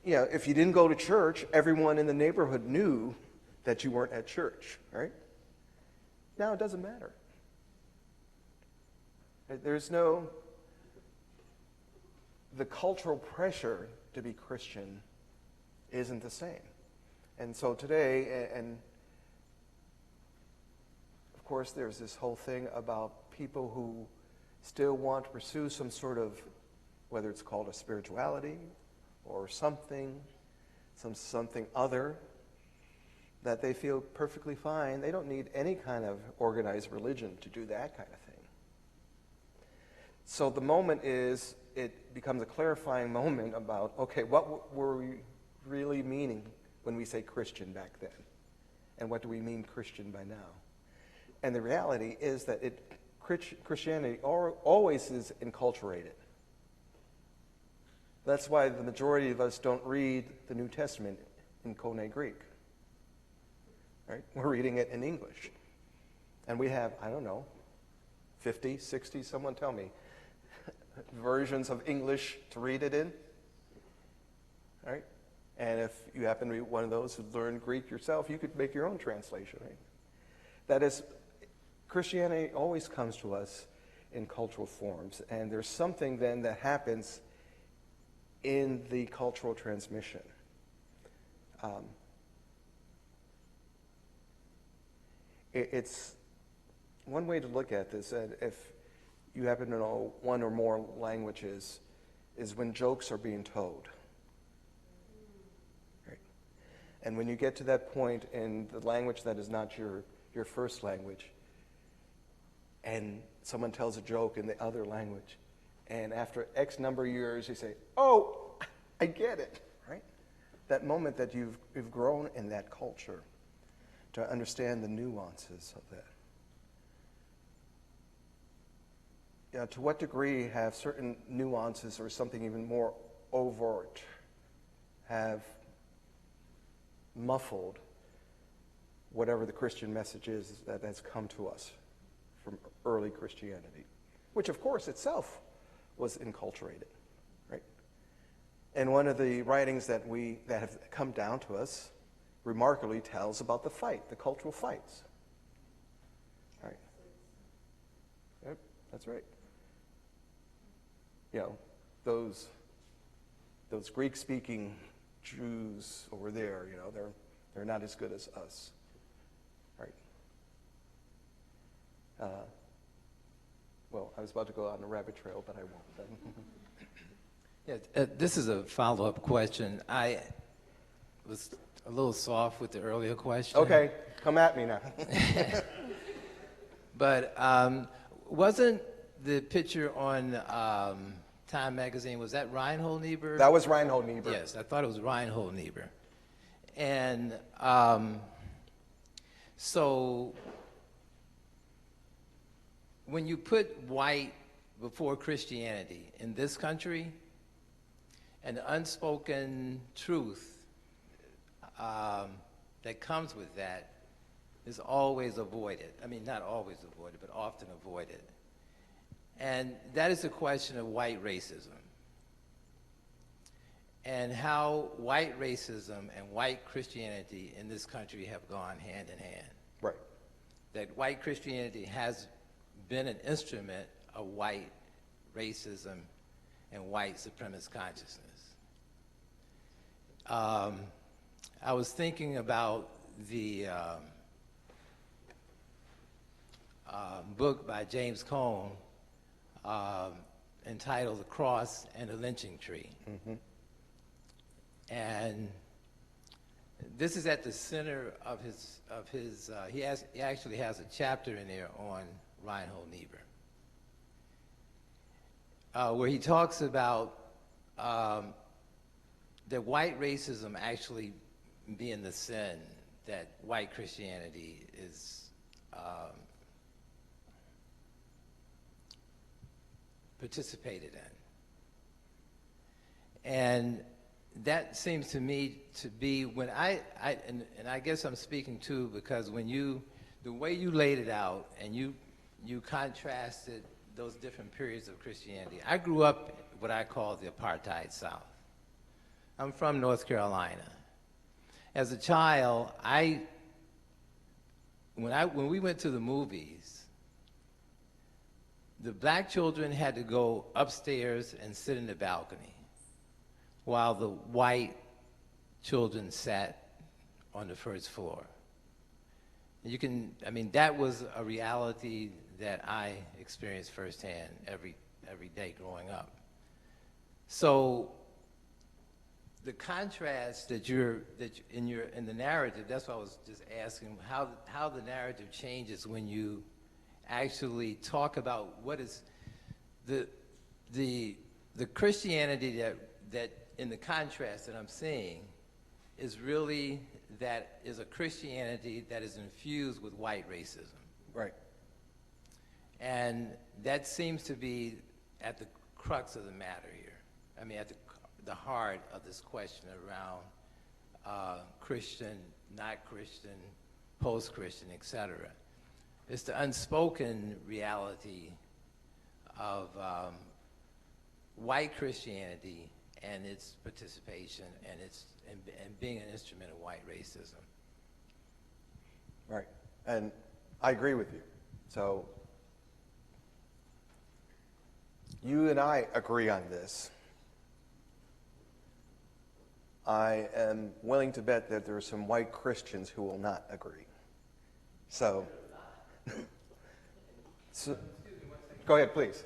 if you didn't go to church, everyone in the neighborhood knew that you weren't at church, right? Now it doesn't matter. The cultural pressure to be Christian isn't the same. And so today, and of course there's this whole thing about people who still want to pursue some sort of, whether it's called a spirituality or something other, that they feel perfectly fine. They don't need any kind of organized religion to do that kind of thing. So the moment is, it becomes a clarifying moment about, okay, what were we really meaning when we say Christian back then? And what do we mean Christian by now? And the reality is that Christianity always is enculturated. That's why the majority of us don't read the New Testament in Koine Greek. Right? We're reading it in English. And we have, 50, 60, someone tell me, versions of English to read it in. Right? And if you happen to be one of those who learned Greek yourself, you could make your own translation. Right? That is, Christianity always comes to us in cultural forms, and there's something then that happens in the cultural transmission. It's one way to look at this, and if you happen to know one or more languages, is when jokes are being told. Right? And when you get to that point in the language that is not your first language, and someone tells a joke in the other language, and after X number of years you say, oh, I get it, right? That moment that you've grown in that culture to understand the nuances of that. To what degree have certain nuances or something even more overt have muffled whatever the Christian message is that's come to us from early Christianity, which of course itself was enculturated, right? And one of the writings that have come down to us remarkably tells about the cultural fights. All right. Yep, that's right. Those Greek-speaking Jews over there, they're not as good as us. Right. Well, I was about to go on a rabbit trail, but I won't. Yeah, this is a follow-up question. I was a little soft with the earlier question. Okay, come at me now. But wasn't the picture on Time magazine, was that Reinhold Niebuhr? That was Reinhold Niebuhr. Yes, I thought it was Reinhold Niebuhr. And so when you put white before Christianity in this country, an unspoken truth that comes with that is always avoided. I mean, not always avoided, but often avoided. And that is a question of white racism, and how white racism and white Christianity in this country have gone hand in hand. Right. That white Christianity has been an instrument of white racism and white supremacist consciousness. I was thinking about the book by James Cone entitled The Cross and the Lynching Tree. Mm-hmm. And this is at the center of his he actually has a chapter in there on Reinhold Niebuhr, where he talks about that white racism actually being the sin that white Christianity is participated in. And that seems to me to be when and I guess I'm speaking too, because when the way you laid it out and you contrasted those different periods of Christianity. I grew up what I call the apartheid South. I'm from North Carolina. As a child, when we went to the movies, the black children had to go upstairs and sit in the balcony, while the white children sat on the first floor. That was a reality that I experienced firsthand every day growing up. So the contrast in the narrative, that's what I was just asking, how the narrative changes when you actually talk about what is the Christianity that in the contrast that I'm seeing is really that is a Christianity that is infused with white racism. Right. And that seems to be at the crux of the matter here. I mean, at the heart of this question around Christian, not Christian, post-Christian, et cetera. It's the unspoken reality of white Christianity and its participation and being an instrument of white racism. Right. And I agree with you. So you and I agree on this. I am willing to bet that there are some white Christians who will not agree. So go ahead, please.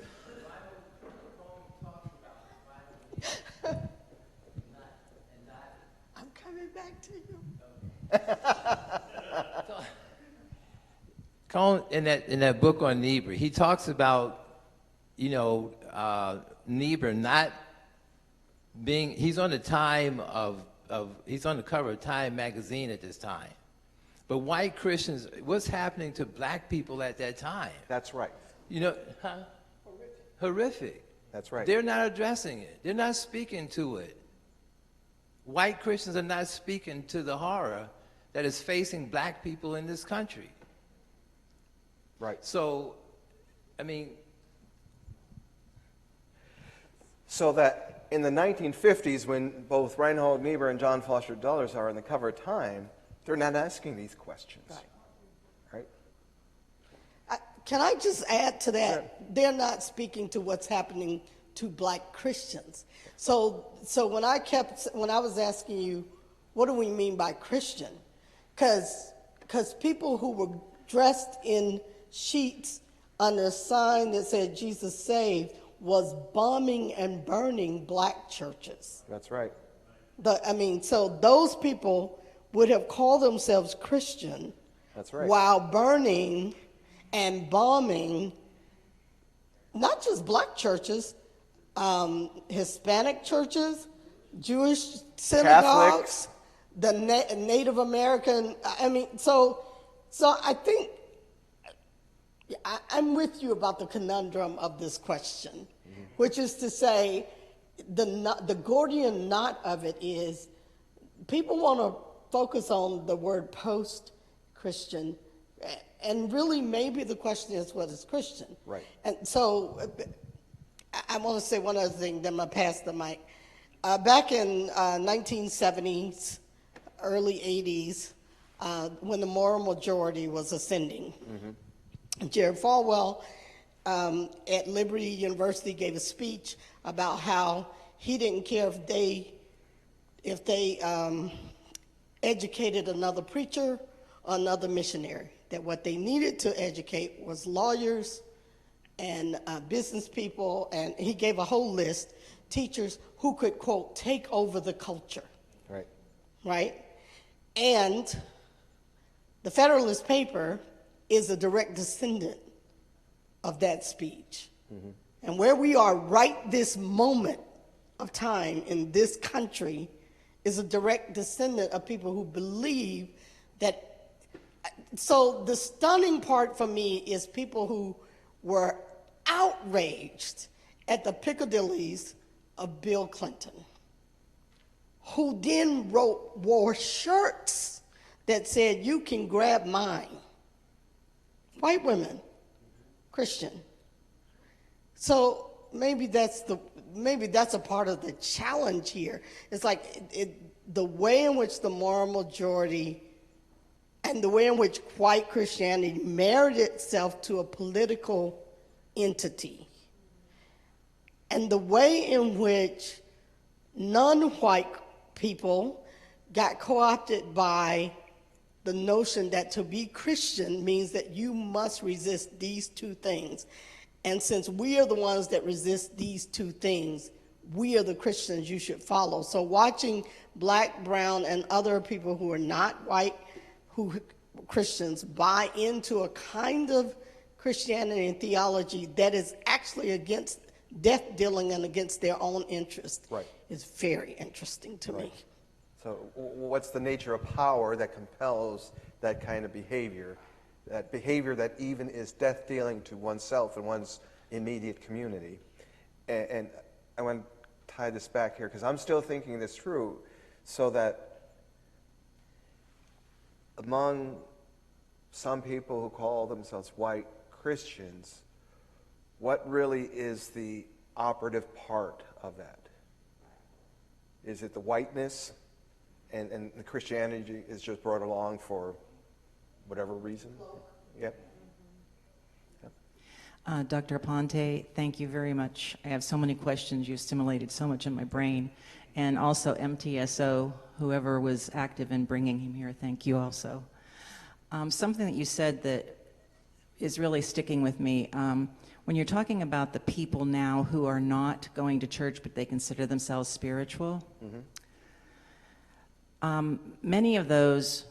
I'm coming back to you. Cone, in that book on Niebuhr, he talks about, Niebuhr not being, he's on the he's on the cover of Time magazine at this time. But white Christians, what's happening to black people at that time? That's right. Horrific. That's right. They're not addressing it. They're not speaking to it. White Christians are not speaking to the horror that is facing black people in this country. Right. So that in the 1950s, when both Reinhold Niebuhr and John Foster Dulles are on the cover of Time, they're not asking these questions. Right. Can I just add to that? Sure. They're not speaking to what's happening to black Christians. So when I was asking you, what do we mean by Christian? Because people who were dressed in sheets under a sign that said Jesus saved was bombing and burning black churches. That's right. So those people would have called themselves Christian. That's right. While burning and bombing not just black churches, Hispanic churches, Jewish synagogues, the Native American, I mean, so I think I'm with you about the conundrum of this question, which is to say, the Gordian knot of it is people want to focus on the word post-Christian, and really maybe the question is, what is Christian? Right. And so I want to say one other thing, then I'll pass the mic. Back in 1970s, early 80s, when the moral majority was ascending, Jared Falwell at Liberty University gave a speech about how he didn't care if they educated another preacher or another missionary, that what they needed to educate was lawyers and business people, and he gave a whole list, teachers who could, quote, take over the culture. Right. Right? And the Federalist paper is a direct descendant of that speech. And where we are right this moment of time in this country is a direct descendant of people who believe that. So the stunning part for me is people who were outraged at the Piccadillys of Bill Clinton, who then wore shirts that said, "You can grab mine." White women, Christian. So maybe that's a part of the challenge here. It's like the way in which the moral majority and the way in which white Christianity married itself to a political entity, and the way in which non-white people got co-opted by the notion that to be Christian means that you must resist these two things. And since we are the ones that resist these two things, we are the Christians you should follow. So watching black, brown, and other people who are not white, who Christians buy into a kind of Christianity and theology that is actually against death dealing and against their own interest, Right. is very interesting to me. So what's the nature of power that compels that kind of behavior that even is death dealing to oneself and one's immediate community? And I want to tie this back here because I'm still thinking this through, so that among some people who call themselves white Christians, what really is the operative part of that? Is it the whiteness and the Christianity is just brought along for whatever reason? Yep. Dr. Aponte, thank you very much. I have so many questions. You stimulated so much in my brain. And also MTSO, whoever was active in bringing him here, thank you also. Something that you said that is really sticking with me. When you're talking about the people now who are not going to church but they consider themselves spiritual, many of those,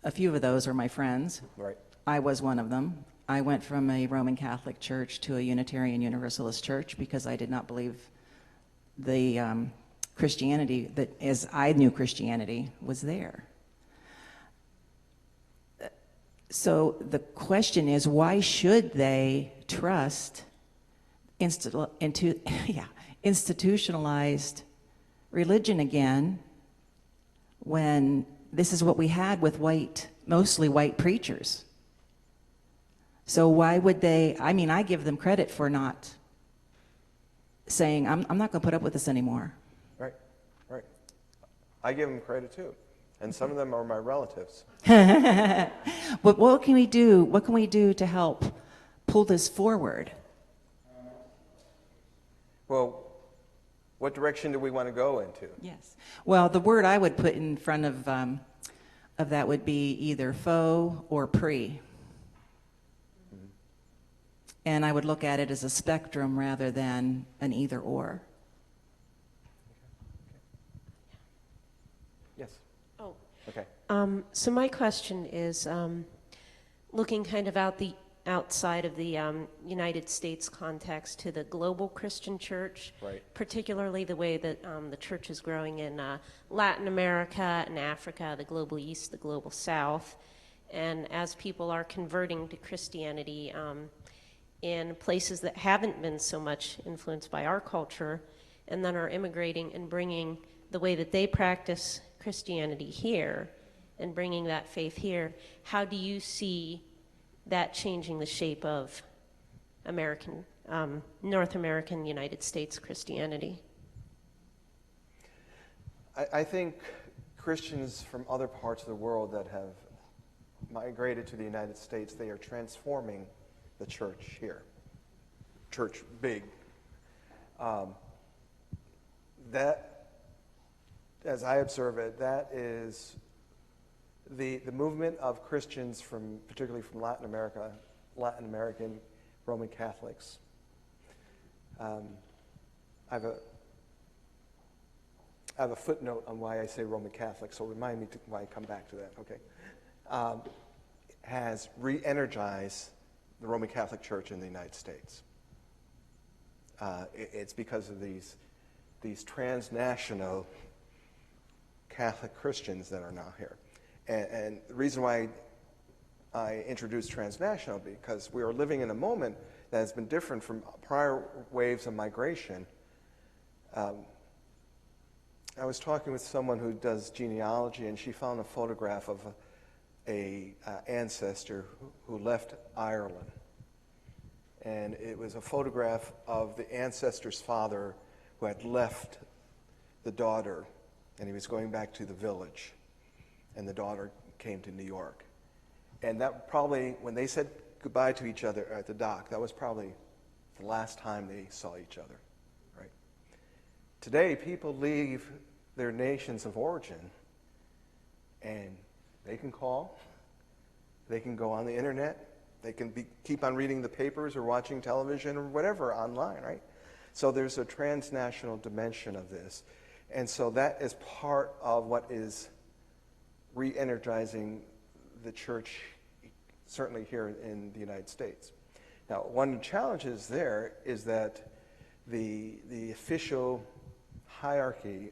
a few of those are my friends. Right. I was one of them. I went from a Roman Catholic church to a Unitarian Universalist church because I did not believe the Christianity that, as I knew Christianity, was there. So the question is, why should they trust institutionalized religion again when this is what we had with mostly white preachers? So why would they? I mean, I give them credit for not saying, I'm not going to put up with this anymore. Right. I give them credit too. And some of them are my relatives. But what can we do? What can we do to help pull this forward? Well, what direction do we want to go into? Yes. Well, the word I would put in front of that would be either faux or pre. And I would look at it as a spectrum rather than an either or. Yes. Oh. Okay. So my question is, looking kind of out the outside of the United States context to the global Christian church, Right. particularly the way that the church is growing in Latin America and Africa, the global East, the global South. And as people are converting to Christianity in places that haven't been so much influenced by our culture, and then are immigrating and bringing the way that they practice Christianity here and bringing that faith here, how do you see that changing the shape of American, North American, United States Christianity? I think Christians from other parts of the world that have migrated to the United States, they are transforming the church here. Church big. That, as I observe it, that is the movement of Christians from, particularly from Latin America, Latin American Roman Catholics. I have a footnote on why I say Roman Catholic, so remind me why I come back to that, okay? Has re-energized the Roman Catholic Church in the United States. It's because of these transnational Catholic Christians that are now here. And the reason why I introduced transnational, because we are living in a moment that has been different from prior waves of migration. I was talking with someone who does genealogy, and she found a photograph of a ancestor who left Ireland. And it was a photograph of the ancestor's father who had left the daughter, and he was going back to the village, and the daughter came to New York. And that probably, when they said goodbye to each other at the dock, that was probably the last time they saw each other, right? Today, people leave their nations of origin, and they can call, they can go on the internet, they can keep on reading the papers or watching television or whatever online, right? So there's a transnational dimension of this. And so that is part of what is re-energizing the church, certainly here in the United States. Now, one of the challenges there is that the official hierarchy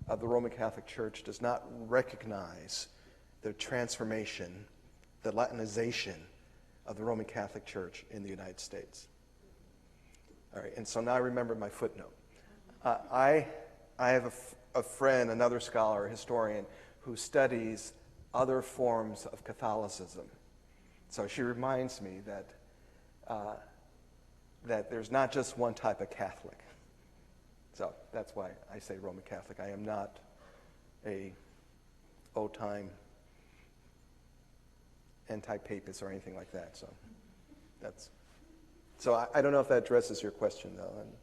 of the Roman Catholic Church does not recognize the transformation, the Latinization of the Roman Catholic Church in the United States. All right, and so now I remember my footnote. I have a friend, another scholar, a historian, who studies other forms of Catholicism. So she reminds me that there's not just one type of Catholic. So that's why I say Roman Catholic. I am not a old-time anti-papist or anything like that. So I don't know if that addresses your question, though. And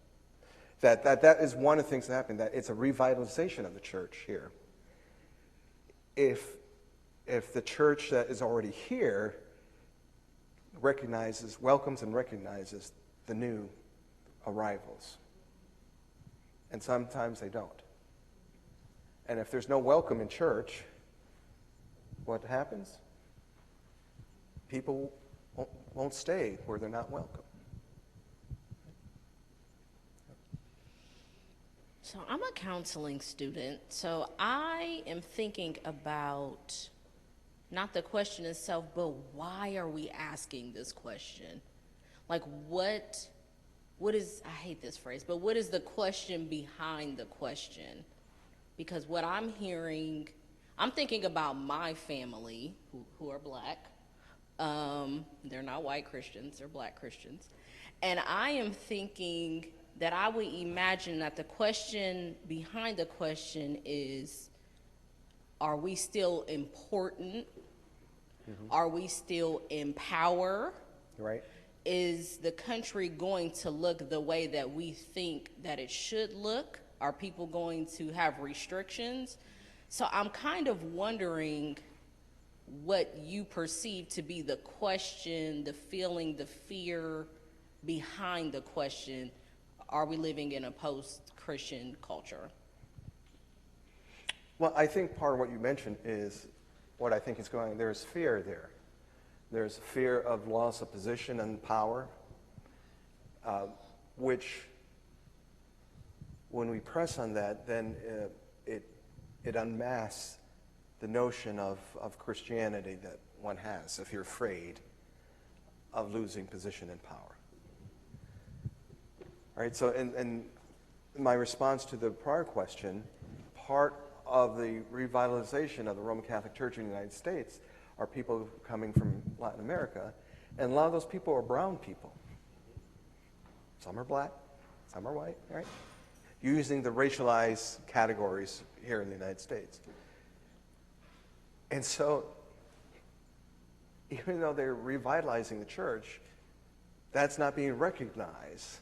that is one of the things that happened, that it's a revitalization of the church here. If the church that is already here welcomes and recognizes the new arrivals. And sometimes they don't. And if there's no welcome in church, what happens? People won't stay where they're not welcome. So I'm a counseling student, so I am thinking about not the question itself, but why are we asking this question? Like, what is, I hate this phrase, but what is the question behind the question? Because what I'm hearing, I'm thinking about my family, who are black. They're not white Christians, they're black Christians. And I am thinking that I would imagine that the question behind the question is, are we still important? Mm-hmm. Are we still in power? Right. Is the country going to look the way that we think that it should look? Are people going to have restrictions? So I'm kind of wondering what you perceive to be the question, the feeling, the fear behind the question. Are we living in a post-Christian culture? Well, I think part of what you mentioned is what I think is going on. There's fear there. There's fear of loss of position and power, which, when we press on that, then it unmasks the notion of Christianity that one has if you're afraid of losing position and power. All right, so in my response to the prior question, part of the revitalization of the Roman Catholic Church in the United States are people coming from Latin America, and a lot of those people are brown people. Some are black, some are white, right? Using the racialized categories here in the United States. And so, even though they're revitalizing the church, that's not being recognized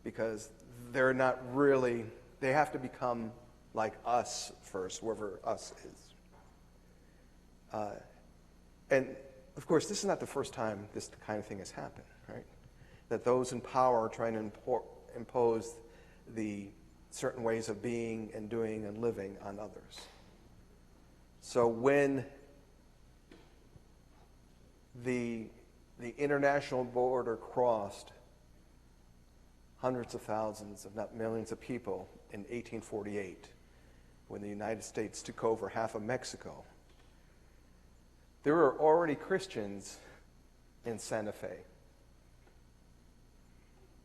because they're not really, they have to become like us first, whoever us is. And of course, this is not the first time this kind of thing has happened, right? That those in power are trying to impose the certain ways of being and doing and living on others. So when the international border crossed hundreds of thousands, if not millions of people in 1848, when the United States took over half of Mexico, there were already Christians in Santa Fe.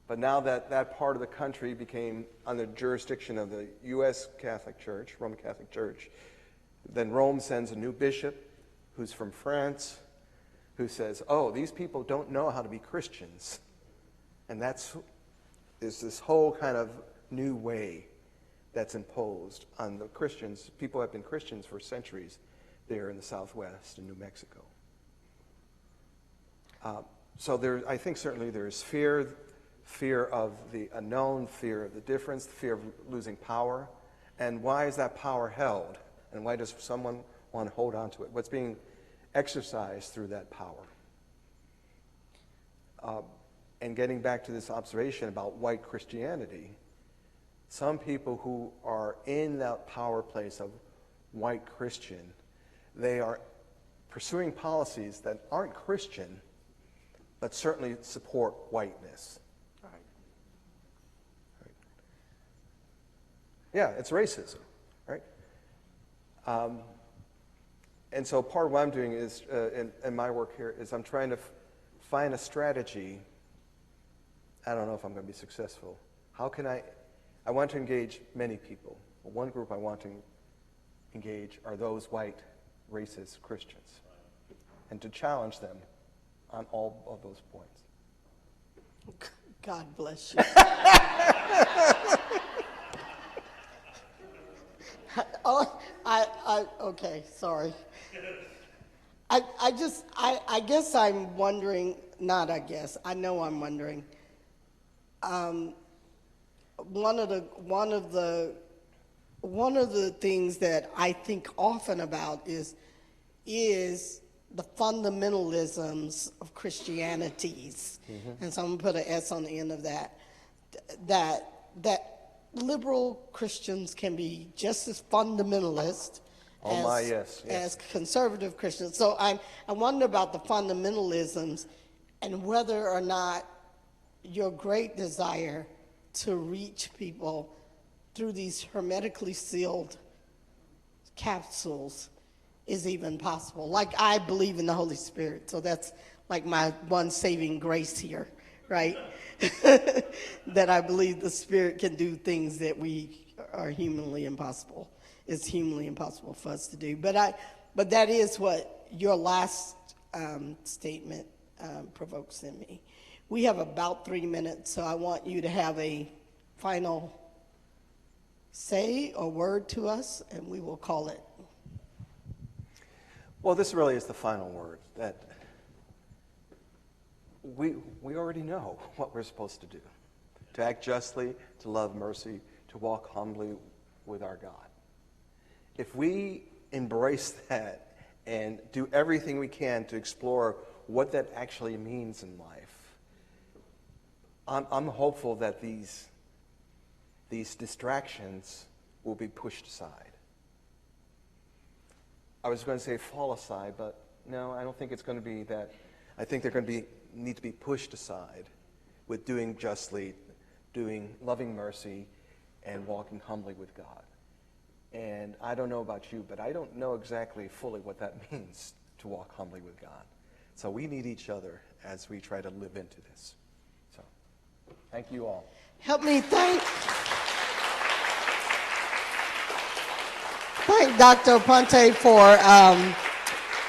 But now that that part of the country became under jurisdiction of the U.S. Catholic Church, Roman Catholic Church, then Rome sends a new bishop who's from France, who says, oh, these people don't know how to be Christians. And there's this whole kind of new way that's imposed on the Christians. People have been Christians for centuries there in the Southwest in New Mexico. So I think certainly there's fear of the unknown, fear of the difference, fear of losing power. And why is that power held? And why does someone want to hold on to it? What's being exercised through that power? And getting back to this observation about white Christianity, some people who are in that power place of white Christian, they are pursuing policies that aren't Christian, but certainly support whiteness. Right. Yeah, it's racism, right? And so part of what I'm doing is, in my work here, is I'm trying to find a strategy. I don't know if I'm going to be successful. How can I want to engage many people. But one group I want to engage are those white racist Christians, and to challenge them on all of those points. God bless you. Okay, sorry. I guess I'm wondering, not I guess, I know I'm wondering, one of the things that I think often about is the fundamentalisms of Christianities, and so I'm gonna put an S on the end of that liberal Christians can be just as fundamentalist as conservative Christians. So I wonder about the fundamentalisms and whether or not your great desire to reach people through these hermetically sealed capsules is even possible. Like, I believe in the Holy Spirit, so that's like my one saving grace here, right? That I believe the Spirit can do things that are humanly impossible. It's humanly impossible for us to do. But that is what your last statement provokes in me. We have about 3 minutes, so I want you to have a final say or word to us, and we will call it. Well, this really is the final word, that we already know what we're supposed to do. To act justly, to love mercy, to walk humbly with our God. If we embrace that and do everything we can to explore what that actually means in life, I'm hopeful that these distractions will be pushed aside. I was going to say fall aside, but No, I don't think it's going to be that. I think they're going to need to be pushed aside with doing justly, doing loving mercy, and walking humbly with God. And I don't know about you, but I don't know exactly fully what that means to walk humbly with God. So we need each other as we try to live into this. So thank you all. Help me thank Dr. Aponte for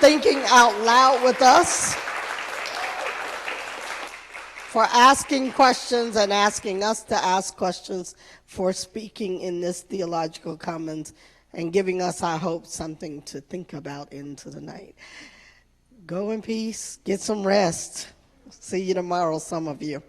thinking out loud with us, for asking questions and asking us to ask questions, for speaking in this Theological Commons and giving us, I hope, something to think about into the night. Go in peace, get some rest. See you tomorrow, some of you.